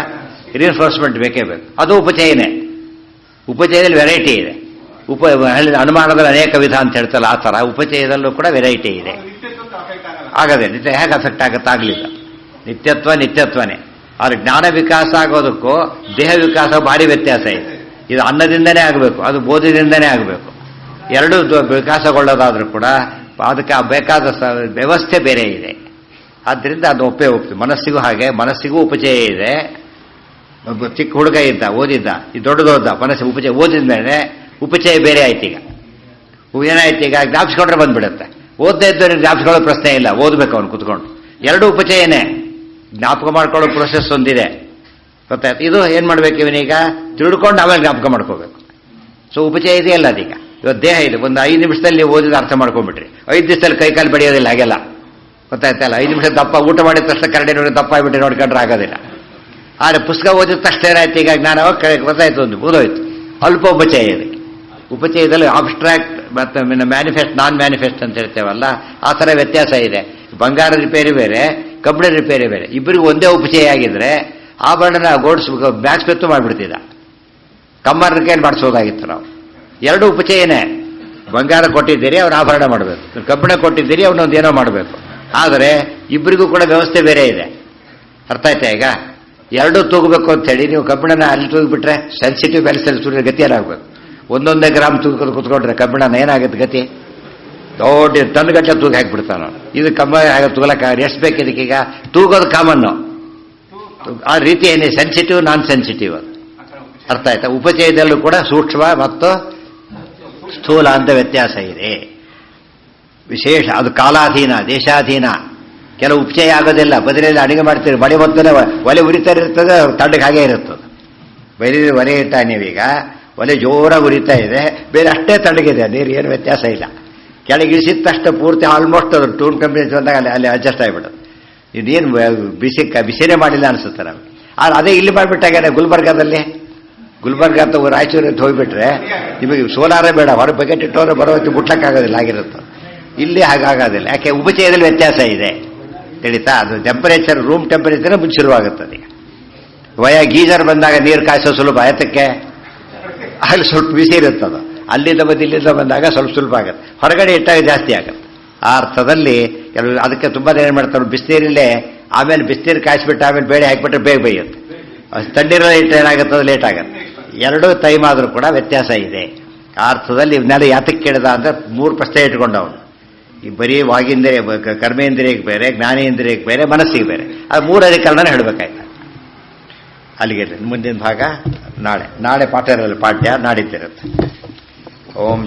ರಿನ್ಫೋರ್ಸ್ಮೆಂಟ್ ಬೇಕೇ ಬೇಕು. ಅದು ಉಪಚಯನೇ. ಉಪಚಯದಲ್ಲಿ ವೆರೈಟಿ ಇದೆ. ಅನುಮಾನದಲ್ಲಿ ಅನೇಕ ವಿಧ ಅಂತ ಹೇಳ್ತಲ್ಲ, ಆ ಥರ ಉಪಚಯದಲ್ಲೂ ಕೂಡ ವೆರೈಟಿ ಇದೆ. ಆಗದೆ ನಿತ್ಯ ಹೇಗೆ ಅಫೆಕ್ಟ್ ಆಗಲಿಲ್ಲ. ನಿತ್ಯತ್ವನೇ. ಆದ್ರೆ ಜ್ಞಾನ ವಿಕಾಸ ಆಗೋದಕ್ಕೂ ದೇಹ ವಿಕಾಸ ಭಾರಿ ವ್ಯತ್ಯಾಸ ಇದೆ. ಇದು ಅನ್ನದಿಂದನೇ ಆಗಬೇಕು, ಅದು ಬೋಧದಿಂದನೇ ಆಗಬೇಕು. ಎರಡೂ ವಿಕಾಸಗೊಳ್ಳೋದಾದ್ರೂ ಕೂಡ ಅದಕ್ಕೆ ಬೇಕಾದ ವ್ಯವಸ್ಥೆ ಬೇರೆ ಇದೆ. ಆದ್ದರಿಂದ ಅದು ಒಪ್ಪೆ. ಮನಸ್ಸಿಗೂ ಹಾಗೆ, ಮನಸ್ಸಿಗೂ ಉಪಚಯ ಇದೆ. ಚಿಕ್ಕ ಹುಡುಗ ಇದ್ದ, ಓದಿದ್ದ, ಈ ದೊಡ್ಡದೋದ್ದ, ಮನಸ್ಸಿಗೆ ಉಪಚಯ ಓದಿದ ಮೇಲೆ ಉಪಚಯ ಬೇರೆ ಆಯ್ತು. ಈಗ ಏನಾಯ್ತು? ಈಗ ಜ್ಞಾಪಿಸ್ಕೊಂಡ್ರೆ ಬಂದ್ಬಿಡುತ್ತೆ. ಓದ್ತಾ ಇದ್ದವ್ರಿಗೆ ಜ್ಞಾಪಿಸ್ಕೊಳ್ಳೋ ಪ್ರಶ್ನೆ ಇಲ್ಲ, ಓದ್ಬೇಕು ಅವ್ನು ಕುತ್ಕೊಂಡು. ಎರಡು ಉಪಚಯನೇ. ಜ್ಞಾಪಕ ಮಾಡ್ಕೊಳ್ಳೋ ಪ್ರೊಸೆಸ್ ಒಂದಿದೆ, ಗೊತ್ತಾಯ್ತು? ಇದು ಏನ್ ಮಾಡ್ಬೇಕು? ಇವನೀಗ ತಿಳ್ಕೊಂಡು ಆಮೇಲೆ ಜ್ಞಾಪಕ ಮಾಡ್ಕೋಬೇಕು. ಸೊ ಉಪಚಯ ಇದೆಯಲ್ಲ ಅದೀಗ. ಇವತ್ತು ದೇಹ ಇದೆ, ಒಂದು 5 ನಿಮಿಷದಲ್ಲಿ ಓದಿದ ಅರ್ಥ ಮಾಡ್ಕೊಂಡ್ಬಿಟ್ರಿ. 5 ದಿವಸದಲ್ಲಿ ಕೈಕಾಲು ಬೆಳೆಯೋದಿಲ್ಲ, ಹಾಗೆಲ್ಲ. ಗೊತ್ತಾಯ್ತಲ್ಲ? 5 ನಿಮಿಷ ದಪ್ಪ ಊಟ ಮಾಡಿದ ತಕ್ಷಣ ಕರಡಿ ನೋಡಿ ದಪ್ಪ ಆಗಿಬಿಟ್ಟು ನೋಡ್ಕೊಂಡ್ರೆ ಆಗೋದಿಲ್ಲ. ಆದರೆ ಪುಸ್ತಕ ಓದಿದ ತಕ್ಷಣ ಏನಾಯ್ತು? ಈಗ ಜ್ಞಾನ ಗೊತ್ತಾಯ್ತು, ಒಂದು ಓದೋಯ್ತು. ಅಲ್ಪ ಉಪಚಯ ಇದೆ. ಉಪಚಯದಲ್ಲಿ ಆಬ್ಸ್ಟ್ರಾಕ್ಟ್ ಮತ್ತು ಮ್ಯಾನಿಫೆಸ್ಟ್, ನಾನ್ ಮ್ಯಾನಿಫೆಸ್ಟ್ ಅಂತ ಹೇಳ್ತೇವಲ್ಲ, ಆ ಥರ ವ್ಯತ್ಯಾಸ ಇದೆ. ಬಂಗಾರ ರಿಪೇರಿ ಬೇರೆ, ಕಬ್ಬಿಣ ರಿಪೇರಿ ಬೇರೆ. ಇಬ್ಬರಿಗೂ ಒಂದೇ ಉಪಚಯ ಆಗಿದ್ರೆ ಆಭರಣ ಬ್ಯಾಕ್ಸ್ ಬೆತ್ತು ಮಾಡಿಬಿಡ್ತಿದ್ದ. ಕಮ್ಮರ ಕೈಯಲ್ಲಿ ಮಾಡಿಸೋದಾಗಿತ್ತು ನಾವು. ಎರಡು ಉಪಚಯನೇ. ಬಂಗಾರ ಕೊಟ್ಟಿದ್ದೀರಿ, ಅವ್ರು ಆಭರಣ ಮಾಡಬೇಕು. ಕಬ್ಬಿಣ ಕೊಟ್ಟಿದ್ದೀರಿ, ಅವನೊಂದು ಏನೋ ಮಾಡಬೇಕು. ಆದರೆ ಇಬ್ಬರಿಗೂ ಕೂಡ ವ್ಯವಸ್ಥೆ ಬೇರೆ ಇದೆ. ಅರ್ಥ ಆಯ್ತಾ? ಈಗ ಎರಡೂ ತೂಗಬೇಕು ಅಂತ ಹೇಳಿ ನೀವು ಕಬ್ಬಿಣನ ಅಲ್ಲಿ ತೂಗಿಬಿಟ್ರೆ ಸೆನ್ಸಿಟಿವ್ ಬ್ಯಾಲೆನ್ಸ್ ಸೂರ್ಯ ಗತಿ ಏನಾಗಬೇಕು? ಒಂದೊಂದೇ ಗ್ರಾಮ್ ತೂಗೋದು ಕುತ್ಕೊಂಡ್ರೆ ಕಬ್ಬಿಣನ ಏನಾಗುತ್ತೆ ಗತಿ? ದೊಡ್ಡ ಟನ್ಗಟ್ಟಲೆ ತೂಗಿ ಹಾಕಿಬಿಡ್ತಾನ. ಇದು ಕಮ್ಮ ತೂಗಲಕ್ಕ ಎಷ್ಟು ಬೇಕು ಇದಕ್ಕೀಗ? ತೂಗೋದು ಕಾಮನ್ನು. ಆ ರೀತಿ ಏನೇ ಸೆನ್ಸಿಟಿವ್, ನಾನ್ ಸೆನ್ಸಿಟಿವ್. ಅರ್ಥ ಆಯ್ತಾ? ಉಪಚಯದಲ್ಲೂ ಕೂಡ ಸೂಕ್ಷ್ಮ ಮತ್ತು ಸ್ಥೂಲ ಅಂತ ವ್ಯತ್ಯಾಸ ಇದೆ. ವಿಶೇಷ ಅದು ಕಾಲಾಧೀನ, ದೇಶಾಧೀನ. ಕೆಲವು ಉಪಚಯ ಆಗೋದಿಲ್ಲ. ಬದಲಿಯಲ್ಲಿ ಅಡಿಗೆ ಮಾಡ್ತೀರಿ, ಮಳೆ ಮೊದಲೇ ಒಲೆ ಉರಿತಾ ಇರ್ತದೆ, ತಣ್ಣಗೆ ಹಾಗೆ ಇರುತ್ತದೆ. ಬರೀ ಒಲೆ ಇಟ್ಟ ನೀವೀಗ, ಒಲೆ ಜೋರಾಗಿ ಉರಿತಾ ಇದೆ, ಬೇರೆ ಅಷ್ಟೇ ತಣ್ಣಗಿದೆ, ನೀರು ಏನು ವ್ಯತ್ಯಾಸ ಇಲ್ಲ. ಕೆಳಗೆ ಇಳಿಸಿದ ತಕ್ಷಣ ಪೂರ್ತಿ ಆಲ್ಮೋಸ್ಟ್ ಅದು ಟೂನ್ ಟೆಂಪರೇಚರ್ ಬಂದಾಗ ಅಲ್ಲಿ ಅಡ್ಜಸ್ಟ್ ಆಗಿಬಿಡೋದು. ಇದೇನು ಬಿಸಿನೇ ಮಾಡಿಲ್ಲ ಅನಿಸುತ್ತೆ ನಮಗೆ. ಆದರೆ ಅದೇ ಇಲ್ಲಿ ಮಾಡಿಬಿಟ್ಟಾಗ ಗುಲ್ಬರ್ಗಾದಲ್ಲಿ, ಗುಲ್ಬರ್ಗ ಅಂತ ರಾಯಚೂರು ಅಂತ ಹೋಗ್ಬಿಟ್ರೆ ನಿಮಗೆ ಸೋಲಾರೇ ಬೇಡ, ಹೊರ ಬಕೆಟ್ ಇಟ್ಟವ್ರೆ ಬರೋ ಹೊತ್ತು ಮುಟ್ಲಕ್ಕಾಗೋದಿಲ್ಲ, ಆಗಿರುತ್ತೆ. ಇಲ್ಲಿ ಹಾಗಾಗೋದಿಲ್ಲ. ಯಾಕೆ? ಉಪಚಯದಲ್ಲಿ ವ್ಯತ್ಯಾಸ ಇದೆ, ತಿಳಿತಾ? ಅದು ಟೆಂಪರೇಚರ್, ರೂಮ್ ಟೆಂಪರೇಚರ್ ಮುಂಚೆ ಶುರುವಾಗುತ್ತದೆ. ಗೀಜರ್ ಬಂದಾಗ ನೀರು ಕಾಯಿಸೋ ಸುಲಭ. ಆಯತಕ್ಕೆ ಅಲ್ಲಿ ಸ್ವಲ್ಪ ಬಿಸಿ ಇರುತ್ತದು. ಅಲ್ಲಿಂದ ಬಂದು ಇಲ್ಲಿಂದ ಬಂದಾಗ ಸ್ವಲ್ಪ ಸುಲಭ ಆಗುತ್ತೆ. ಹೊರಗಡೆ ಇಟ್ಟಾಗ ಜಾಸ್ತಿ ಆಗುತ್ತೆ. ಆ ಅರ್ಥದಲ್ಲಿ ಕೆಲವು ಅದಕ್ಕೆ ತುಂಬ ಏನು ಮಾಡ್ತಾರೆ, ಬಿಸಿನೀರಲ್ಲೇ ಆಮೇಲೆ ಬಿಸಿನೀರು ಕಾಯಿಸ್ಬಿಟ್ಟು ಆಮೇಲೆ ಬೇಳೆ ಹಾಕಿಬಿಟ್ರೆ ಬೇಗ ಬೇಯುತ್ತೆ. ತಣ್ಣೀರಲ್ಲಿ ಇಟ್ಟು ಏನಾಗುತ್ತದೆ, ಲೇಟ್ ಆಗುತ್ತೆ. ಎರಡೂ ಟೈಮ್ ಆದರೂ ಕೂಡ ವ್ಯತ್ಯಾಸ ಇದೆ. ಆ ಅರ್ಥದಲ್ಲಿ ಇವನ್ನೆಲ್ಲ ಯಾತಕ್ಕೆ ಕೇಳಿದ ಅಂದರೆ 3 ಪ್ರಶ್ನೆ ಇಟ್ಕೊಂಡವನು. ಈ ಬರೀ ವಾಗಿಂದ್ರಿಯ ಕರ್ಮೇಂದ್ರಿಯಕ್ಕೆ ಬೇರೆ, ಜ್ಞಾನೇಂದ್ರಿಯಕ್ಕೆ ಬೇರೆ, ಮನಸ್ಸಿಗೆ ಬೇರೆ. ಅದು 3 ಅಧಿಕರಣನೇ ಹೇಳಬೇಕಾಯ್ತು. ಅಲ್ಲಿಗೆ ಮುಂದಿನ ಭಾಗ ನಾಳೆ ಪಾಠ ಇರಲ್ಲ, ಪಾಠ್ಯ ನಾಡಿದ್ದಿರುತ್ತೆ. ಓಂ